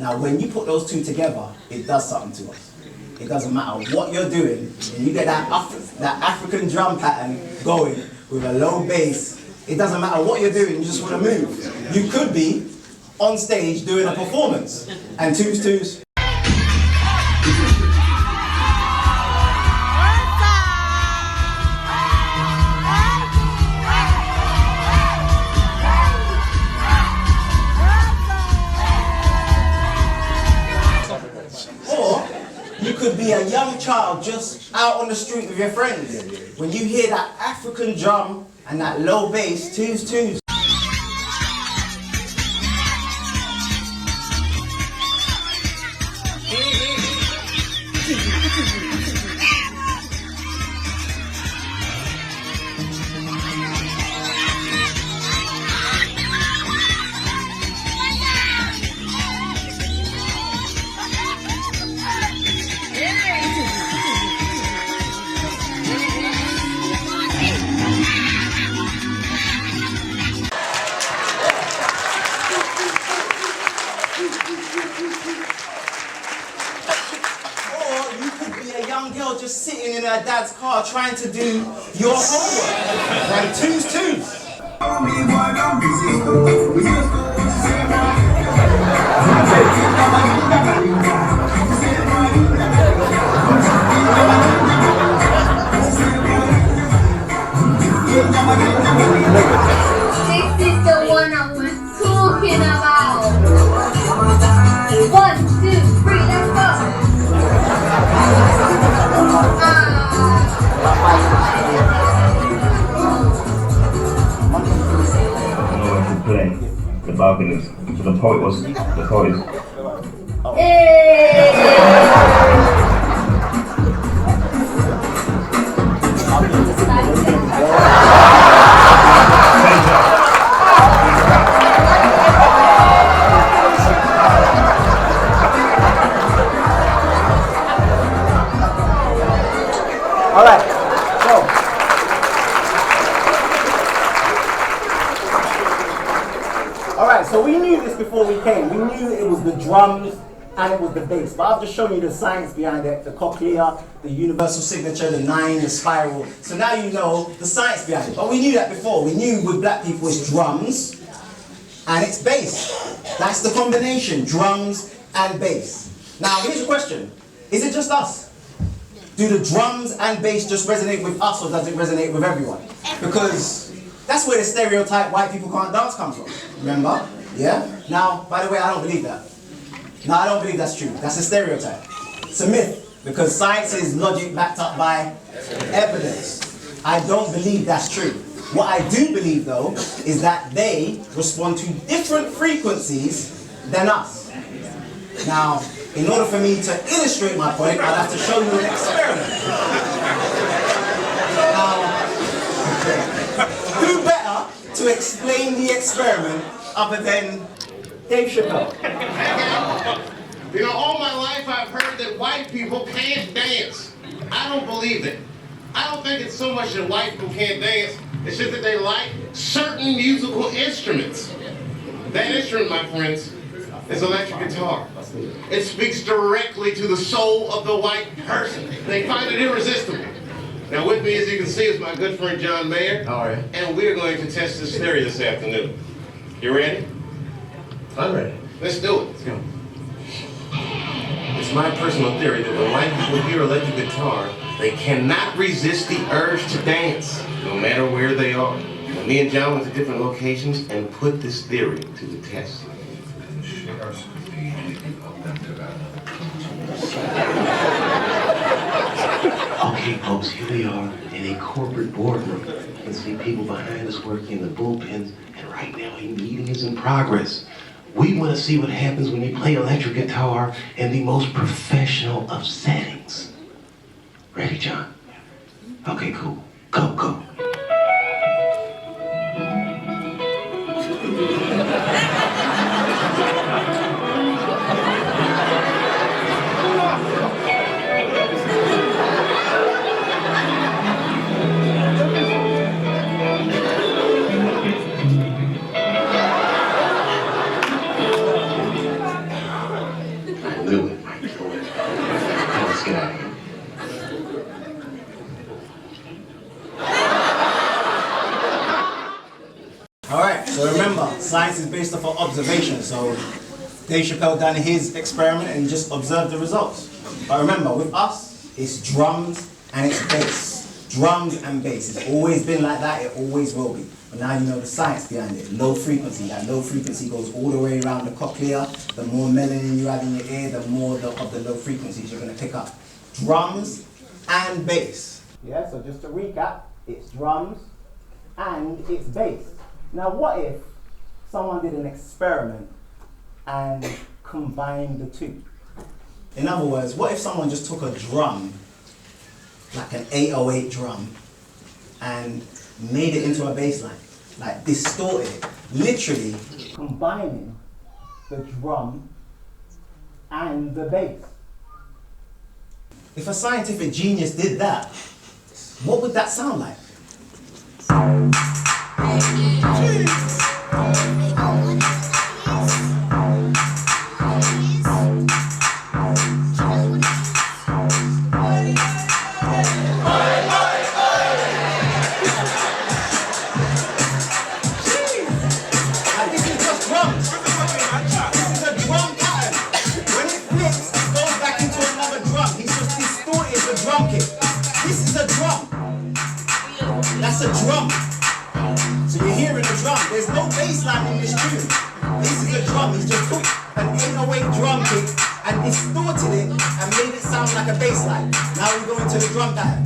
Now, when you put those 2 together, it does something to us. It doesn't matter what you're doing, and you get that African drum pattern going with a low bass. It doesn't matter what you're doing, you just want to move. You could be on stage doing a performance, and 2s, 2s. just out on the street with your friends, when you hear that African drum and that low bass, twos, twos. Just sitting in her dad's car trying to do your homework. Like twos, twos. This is the one I was talking about. 1, 2, 3, let's go. No one could play the balconies. So the poet was the poet. So we knew this before we came. We knew it was the drums and it was the bass. But I've just shown you the science behind it, the cochlea, the universal signature, the 9, the spiral. So now you know the science behind it. But we knew that before. We knew with black people it's drums and it's bass. That's the combination, drums and bass. Now here's a question. Is it just us? Do the drums and bass just resonate with us, or does it resonate with everyone? Because that's where the stereotype white people can't dance comes from. Remember? Yeah? Now, by the way, I don't believe that. No, I don't believe that's true. That's a stereotype. It's a myth, because science is logic backed up by evidence. I don't believe that's true. What I do believe, though, is that they respond to different frequencies than us. Now, in order for me to illustrate my point, I'll have to show you an experiment. Now, who better to explain the experiment other than Dave Chappelle? You know, all my life I've heard that white people can't dance. I don't believe it. I don't think it's so much that white people can't dance, it's just that they like certain musical instruments. That instrument, my friends, is electric guitar. It speaks directly to the soul of the white person. They find it irresistible. Now with me, as you can see, is my good friend John Mayer. All right. And we're going to test this theory this afternoon. You ready? I'm ready. Let's do it. Let's go. It's my personal theory that when white people hear electric guitar, they cannot resist the urge to dance, no matter where they are. And me and John went to different locations and put this theory to the test. Okay, folks, here we are in a corporate boardroom. You can see people behind us working in the bullpens, and right now a meeting is in progress. We want to see what happens when you play electric guitar in the most professional of settings. Ready, John? Okay, cool. Go, go. Science is based off of observation, so Dave Chappelle done his experiment and just observed the results. But remember, with us, it's drums and it's bass. Drums and bass. It's always been like that, it always will be. But now you know the science behind it. Low frequency. That low frequency goes all the way around the cochlea. The more melanin you have in your ear, the more of the low frequencies you're going to pick up. Drums and bass. Yeah, so just to recap, it's drums and it's bass. Now what if someone did an experiment and combined the two? In other words, what if someone just took a drum, like an 808 drum, and made it into a bass line, like distorted it, literally combining the drum and the bass. If a scientific genius did that, what would that sound like? That's a drum. So you're hearing a drum. There's no bass line in this tune. This is a drum. He's just took an 808 drum kit and distorted it and made it sound like a bass line. Now we go into the drum pattern.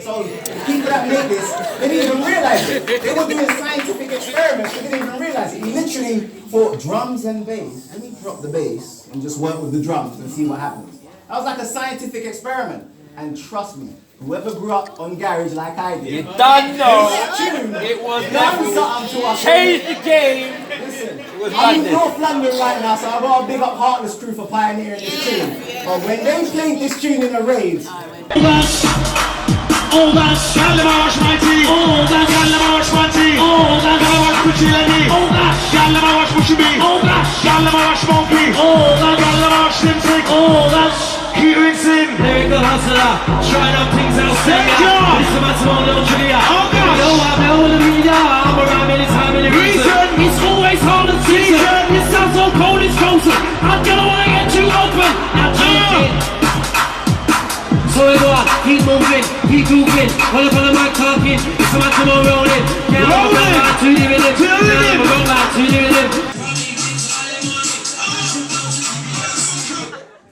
So the people that made this, they didn't even realize it. They were doing scientific experiments. They didn't even realize it. He literally thought drums and bass. Let me drop the bass and just work with the drums and see what happens. That was like a scientific experiment. And trust me, whoever grew up on garage like I did, you done know it was done something to us. Change the game. Listen, I'm in North London right now, so I've got a big up Heartless crew for pioneering this tune. But when they played this tune in the raves, Oh, that's Gallimarsh, mighty. Oh, that's Gallimarsh, mighty. Oh, that's Gallimarsh, Puccini. Oh, that's Gallimarsh, Pushibi. Oh, that's Gallimarsh, Monkey. Oh, that's Gallimarsh, Simsick. Oh, that's Keating. Lyrical hustler, trying up things out there. It's a matter of no trivia. Oh, gosh. No, I'm hell in the media. I'm around many times in the reason. It's always hard to see. It sounds so cold, it's frozen. I'm gonna wanna get too open. Now, so everyone, keep moving, keep moving. All up on the mic talking, it's a matter of rolling. Yeah, I'm going back to the rhythm. Yeah, I'm going back to the rhythm.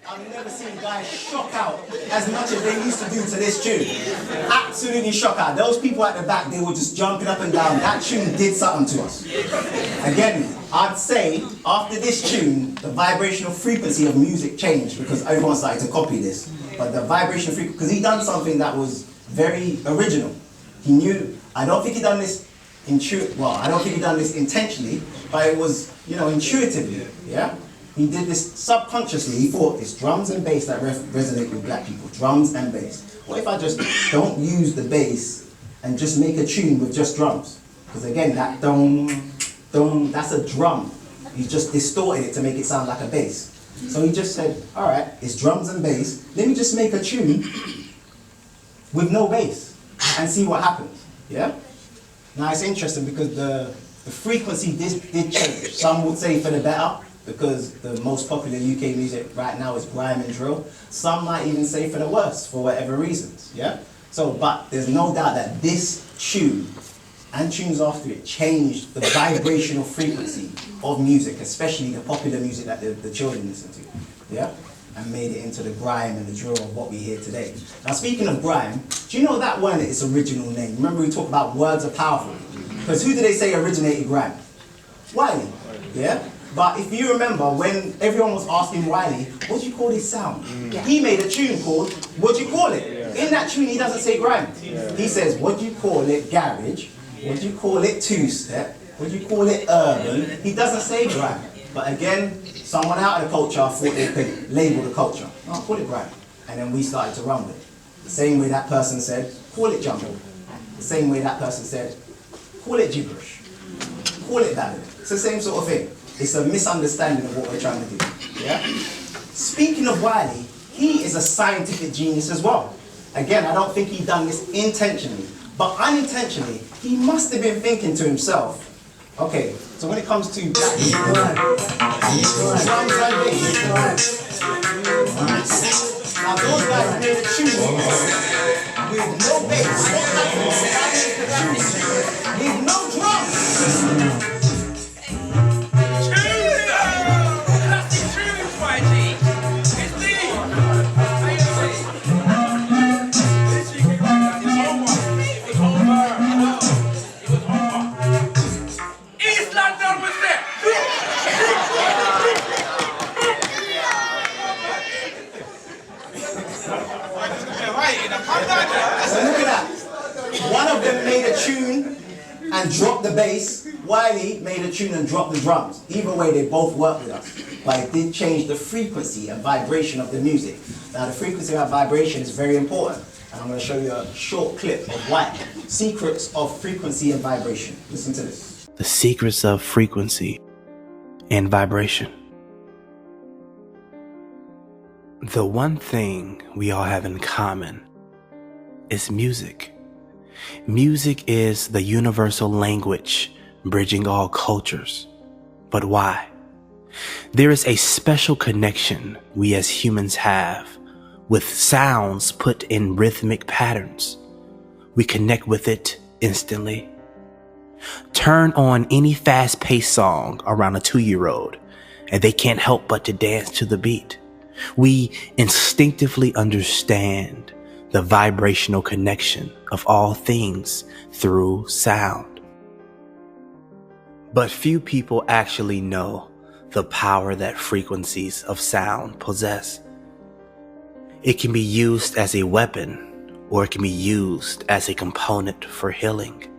I've never seen guys shock out as much as they used to do to this tune. Absolutely shock out. Those people at the back, they were just jumping up and down. That tune did something to us. Again, I'd say after this tune, the vibrational frequency of music changed because everyone started to copy this. But the vibration frequency, because he done something that was very original. He knew, I don't think he done this I don't think he done this intentionally, but it was, intuitively, yeah? He did this subconsciously. He thought it's drums and bass that resonate with black people, drums and bass. What if I just don't use the bass and just make a tune with just drums? Because again, that dong, that's a drum. He just distorted it to make it sound like a bass. So he just said, all right, it's drums and bass. Let me just make a tune with no bass and see what happens, yeah? Now it's interesting because the frequency did change. Some would say for the better because the most popular UK music right now is grime and drill. Some might even say for the worse for whatever reasons, yeah? So, but there's no doubt that this tune and tunes after it changed the vibrational frequency of music, especially the popular music that the children listen to, yeah? And made it into the grime and the drill of what we hear today. Now speaking of grime, do you know that weren't its original name? Remember we talked about words are powerful? Because who did they say originated grime? Wiley, yeah? But if you remember when everyone was asking Wiley, what do you call this sound? He made a tune called, what do you call it? In that tune he doesn't say grime. He says, what do you call it, garage? What do you call it, two-step? What do you call it, urban? He doesn't say grime. But again, someone out of the culture thought they could label the culture. No, call it grime. And then we started to run with it. The same way that person said, call it jungle. The same way that person said, call it gibberish. Call it ballad. It's the same sort of thing. It's a misunderstanding of what we're trying to do. Yeah? Speaking of Wiley, he is a scientific genius as well. Again, I don't think he done this intentionally. But unintentionally, he must have been thinking to himself, okay, so when it comes to black people, drums and bass, now those guys made a tune with no bass, with no drums. So look at that. One of them made a tune and dropped the bass. Wiley made a tune and dropped the drums. Either way, they both work with us. But it did change the frequency and vibration of the music. Now, the frequency and vibration is very important. And I'm going to show you a short clip of why. Secrets of frequency and vibration. Listen to this. The secrets of frequency and vibration. The one thing we all have in common is music. Music is the universal language bridging all cultures. But why? There is a special connection we as humans have with sounds put in rhythmic patterns. We connect with it instantly. Turn on any fast-paced song around a 2-year-old and they can't help but to dance to the beat. We instinctively understand the vibrational connection of all things through sound. But few people actually know the power that frequencies of sound possess. It can be used as a weapon, or it can be used as a component for healing.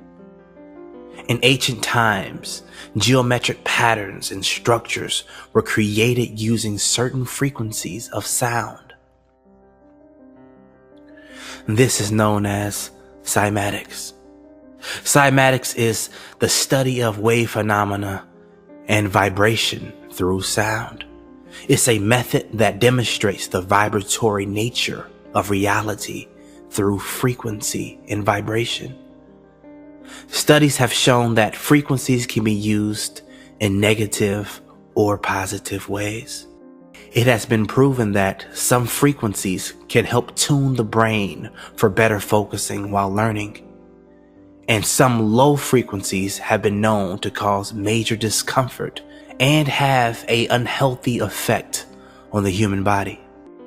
In ancient times, geometric patterns and structures were created using certain frequencies of sound. This is known as cymatics. Cymatics is the study of wave phenomena and vibration through sound. It's a method that demonstrates the vibratory nature of reality through frequency and vibration. Studies have shown that frequencies can be used in negative or positive ways. It has been proven that some frequencies can help tune the brain for better focusing while learning. And some low frequencies have been known to cause major discomfort and have an unhealthy effect on the human body.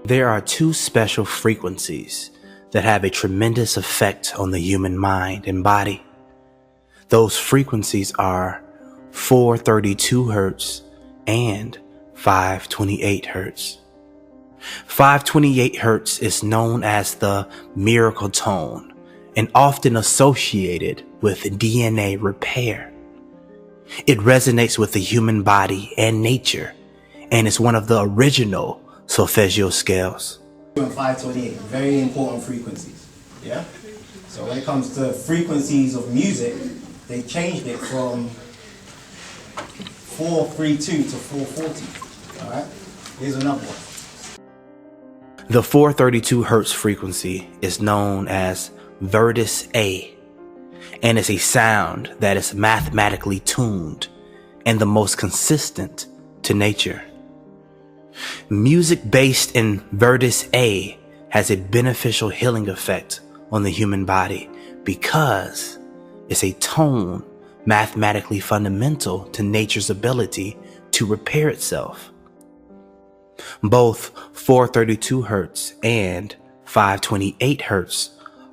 There are 2 special frequencies that have a tremendous effect on the human mind and body. Those frequencies are 432 Hz and 528 Hz. 528 Hz is known as the miracle tone and often associated with DNA repair. It resonates with the human body and nature and is one of the original solfeggio scales. 528, very important frequencies. Yeah? So when it comes to frequencies of music, they changed it from 432 to 440. All right? Here's another one. The 432 Hz frequency is known as Vertus A and is a sound that is mathematically tuned and the most consistent to nature. Music based in Vertus A has a beneficial healing effect on the human body because it's a tone mathematically fundamental to nature's ability to repair itself. Both 432 Hz and 528 Hz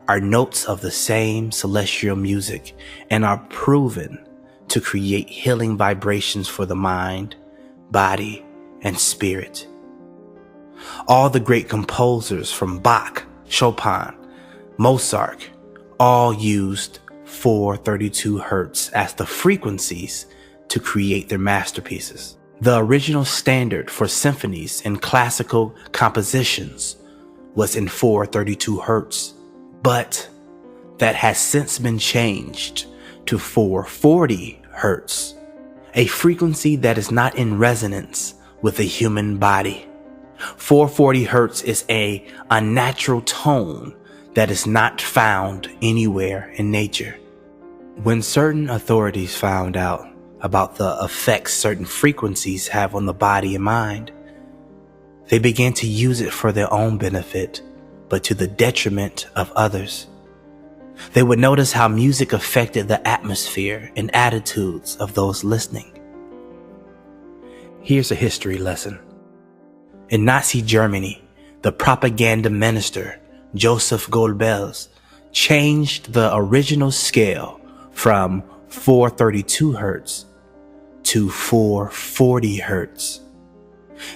are notes of the same celestial music and are proven to create healing vibrations for the mind, body, and spirit. All the great composers from Bach, Chopin, Mozart, all used 432 Hz as the frequencies to create their masterpieces. The original standard for symphonies and classical compositions was in 432 Hz, but that has since been changed to 440 Hz, a frequency that is not in resonance with the human body. 440 Hz is a unnatural tone that is not found anywhere in nature. When certain authorities found out about the effects certain frequencies have on the body and mind, they began to use it for their own benefit, but to the detriment of others. They would notice how music affected the atmosphere and attitudes of those listening. Here's a history lesson. In Nazi Germany, the propaganda minister Joseph Goebbels changed the original scale from 432 Hz to 440 Hz.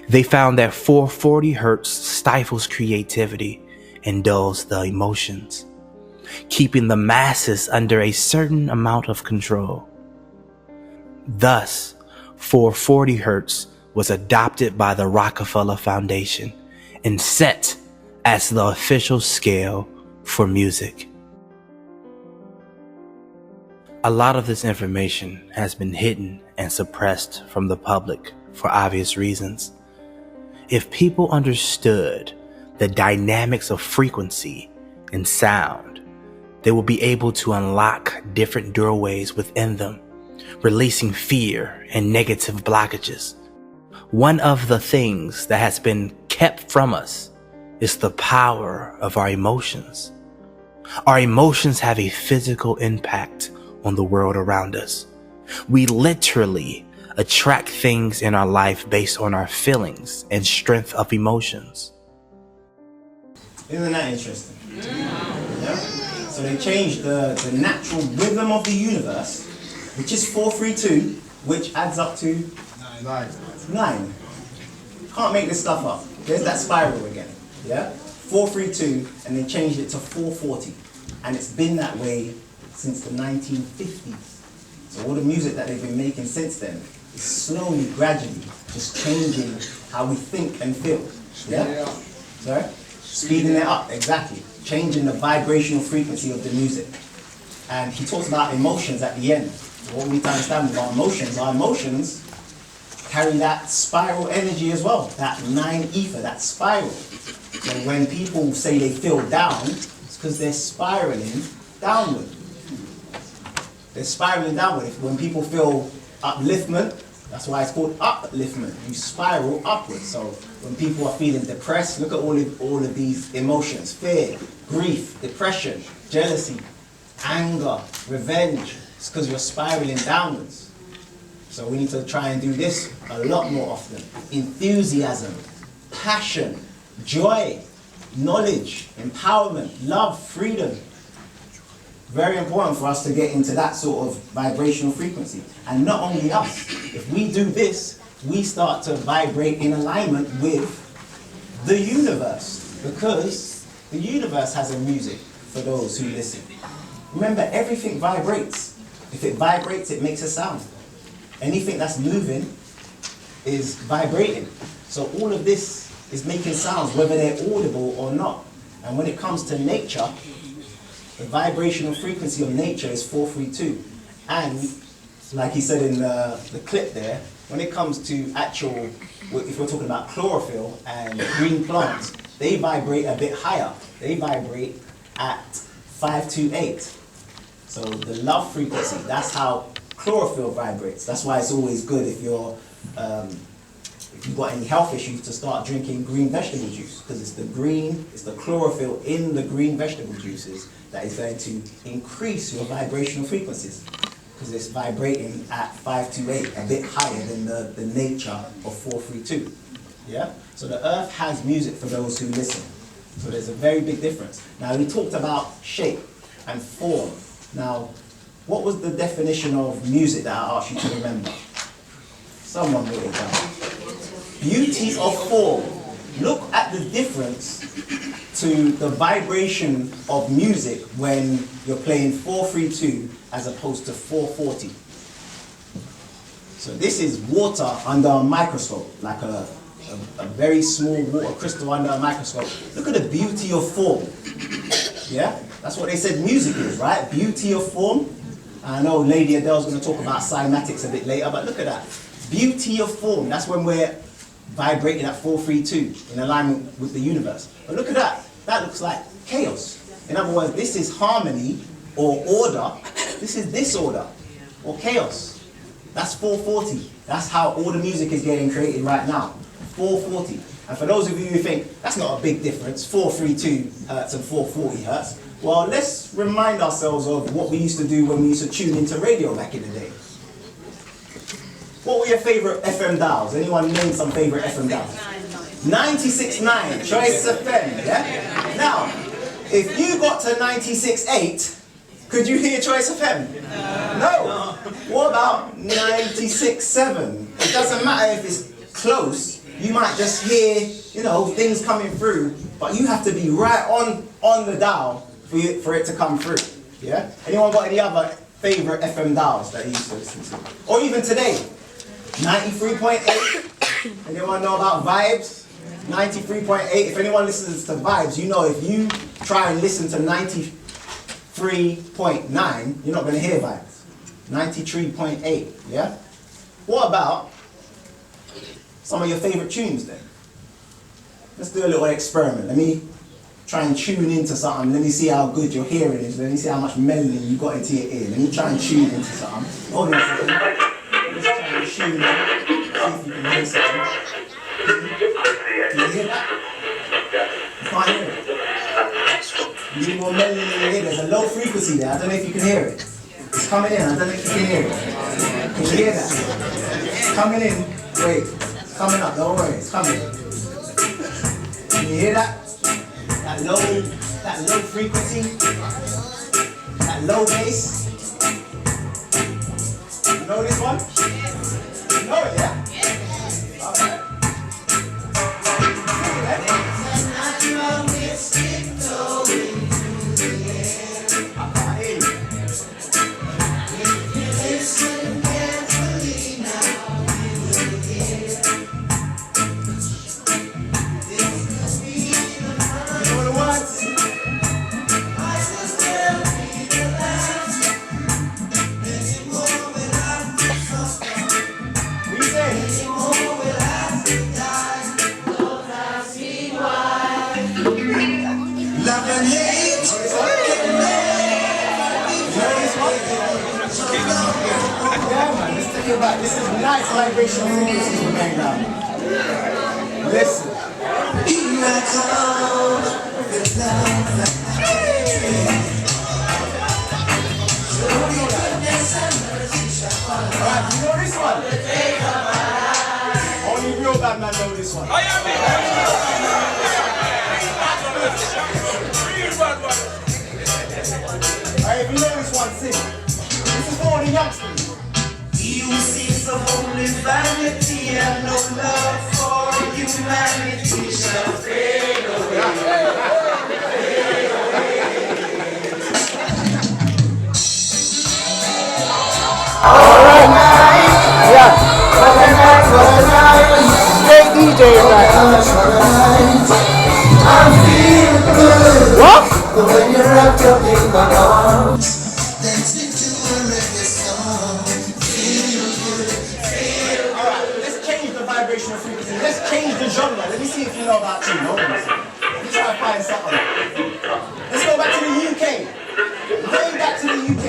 They found that 440 hertz stifles creativity and dulls the emotions, keeping the masses under a certain amount of control. Thus, 440 hertz was adopted by the Rockefeller Foundation and set as the official scale for music. A lot of this information has been hidden and suppressed from the public for obvious reasons. If people understood the dynamics of frequency and sound, they will be able to unlock different doorways within them, releasing fear and negative blockages. One of the things that has been kept from us is the power of our emotions. Our emotions have a physical impact on the world around us. We literally attract things in our life based on our feelings and strength of emotions. Isn't that interesting? Yeah? So they changed the natural rhythm of the universe, which is 432, which adds up to 9. Can't make this stuff up. There's that spiral again. Yeah? 432, and they changed it to 440. And it's been that way since the 1950s. So all the music that they've been making since then is slowly, gradually, just changing how we think and feel. Yeah? Sorry? Speeding it up, exactly. Changing the vibrational frequency of the music. And he talks about emotions at the end. So what we need to understand with our emotions carry that spiral energy as well, that 9 ether, that spiral. So when people say they feel down, it's because they're spiraling downward. They're spiraling downward. When people feel upliftment, that's why it's called upliftment. You spiral upwards. So when people are feeling depressed, look at all of these emotions: fear, grief, depression, jealousy, anger, revenge. It's because you're spiraling downwards. So we need to try and do this a lot more often. Enthusiasm, passion, joy, knowledge, empowerment, love, freedom. Very important for us to get into that sort of vibrational frequency. And not only us, if we do this, we start to vibrate in alignment with the universe, because the universe has a music for those who listen. Remember, everything vibrates. If it vibrates, it makes a sound. Anything that's moving is vibrating. So all of this is making sounds, whether they're audible or not. And when it comes to nature, the vibrational frequency of nature is 432. And like he said in the clip there, when it comes to actual, if we're talking about chlorophyll and green plants, they vibrate a bit higher. They vibrate at 528. So the love frequency, that's how chlorophyll vibrates. That's why it's always good if you've got any health issues to start drinking green vegetable juice, because it's the chlorophyll in the green vegetable juices that is going to increase your vibrational frequencies, because it's vibrating at 528, a bit higher than the nature of 432. Yeah? So the earth has music for those who listen. So there's a very big difference. Now we talked about shape and form. Now, what was the definition of music that I asked you to remember? Someone wrote it down. Beauty of form. Look at the difference to the vibration of music when you're playing 432 as opposed to 440. So this is water under a microscope, like a very small water crystal under a microscope. Look at the beauty of form. Yeah? That's what they said music is, right? Beauty of form. I know Lady Adele's going to talk about cymatics a bit later, but look at that. Beauty of form. That's when we're vibrating at 432 in alignment with the universe. But look at that. That looks like chaos. In other words, this is harmony or order. This is disorder or chaos. That's 440. That's how all the music is getting created right now. 440. And for those of you who think that's not a big difference, 432 hertz and 440 hertz, well, let's remind ourselves of what we used to do when we used to tune into radio back in the day. What were your favorite FM dials? Anyone name some favorite FM dials? 96.9, Choice FM, yeah? Now, if you got to 96.8, could you hear Choice FM? No. What about 96.7? It doesn't matter if it's close, you might just hear, you know, things coming through, but you have to be right on the dial for it to come through. Yeah? Anyone got any other favorite FM dials that you used to listen to? Or even today, 93.8. Anyone know about Vibes? 93.8. If anyone listens to Vibes, you know if you try and listen to 93.9, you're not going to hear Vibes. 93.8, yeah? What about some of your favorite tunes then? Let's do a little experiment. Let me try and tune into something. Let me see how good your hearing is. Let me see how much melanin you got into your ear. Let me try and tune into something. Hold on a second. Let's try and tune in. See if you can hear something. Can you hear that? You can't hear it. You need more melanin in your ear. There's a low frequency there. I don't know if you can hear it. It's coming in. I don't know if you can hear it. Can you hear that? It's coming in. Wait. It's coming up. Don't worry. It's coming. Can you hear that? That low frequency, that low bass. You know this one? You know it, yeah? Okay. I can't hear you. This is nice vibrational frequencies we're going down. Listen. Alright, you know this one? Only real bad man know this one. Alright, if you know this one, sing. This is for all the youngsters. You see some only vanity and no love for humanity shall fade away. Alright. Yeah. Great DJ, right? I feel good. What? When you're wrapped up in my arms. Dancing to a reggae song. Vibrational frequency. Let's change the genre. Let me see if you know about tune. Hold on a second. Let me try to find something. Let's go back to the UK. Going back to the UK.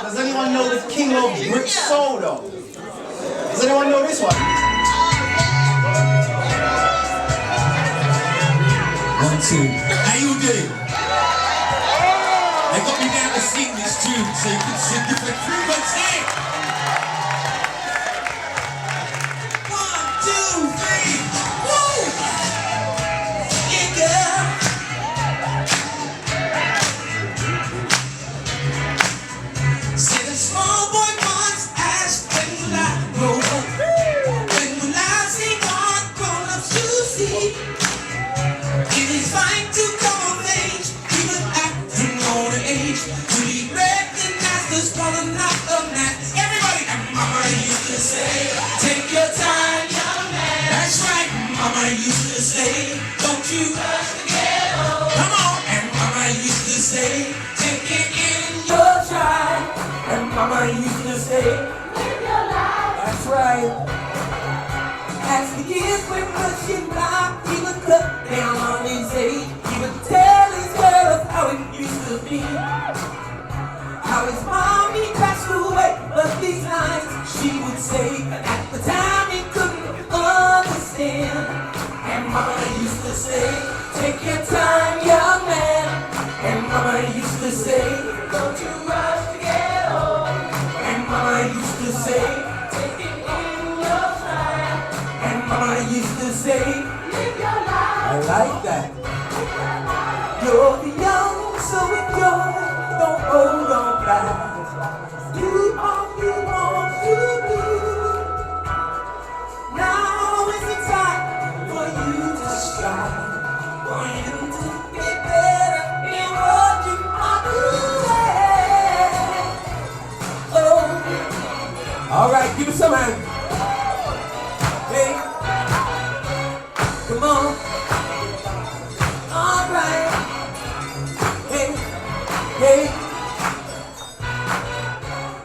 Does anyone know the king of brick soul though? Does anyone know this one? 1, 2. How you doing? They got me down to sing this tune so you can sing different frequency. 1, 2, 3. Woo! Yeah, girl. Said a small boy once asked when will I grow up? When will I see what grown-ups to see? It is fine to come of age, even acting on age. right. As the years went rushing by, he would cut down on his age. He would tell his girls how it used to be. How his mommy passed away, but these lines she would say. At the time he couldn't understand. And Mama used to say, take your time, young man. And Mama used to say, don't you rush to get home. And Mama used to say, take it in your stride. And Mama used to say, live your life. I like that. You're the young, so enjoy. Don't hold on back. Do all you want to do. Now is the time for you to strive. For you to get better in what you are doing. Oh, all right, give me some hand. Hey, come on. All right. Hey, hey.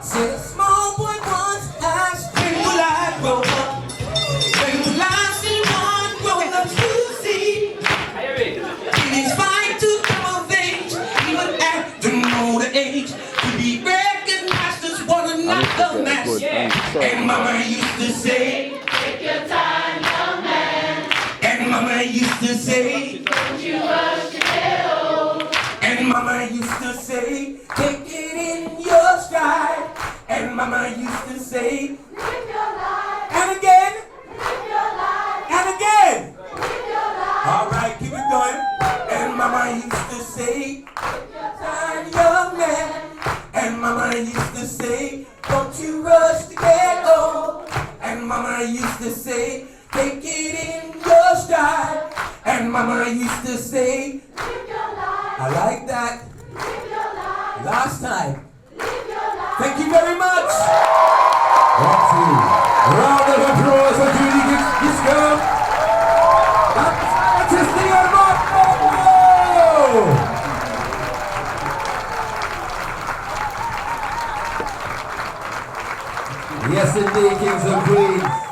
Said a small boy once asked, when will I grow up? When will I see one grown up to see? In his fight to come of age, he would act to know the age. To be recognized as one another match. And Mama used to say, take your time, young man. And Mama used to say, don't you rush to get old. And Mama used to say, take it in your stride. And Mama used to say, live your life. And again. Live your life. And again. Live your life. All right, keep it going. And Mama used to say, take your time, young man. And Mama used to say, don't you rush to get old. And Mama used to say, take it in your stride. And Mama used to say, live your life. I like that. Live your life. Last time. Live your life. Thank you very much. That's it. Round of applause for Judy Disco. Artistic and Marco. Yes, indeed, kings and queens.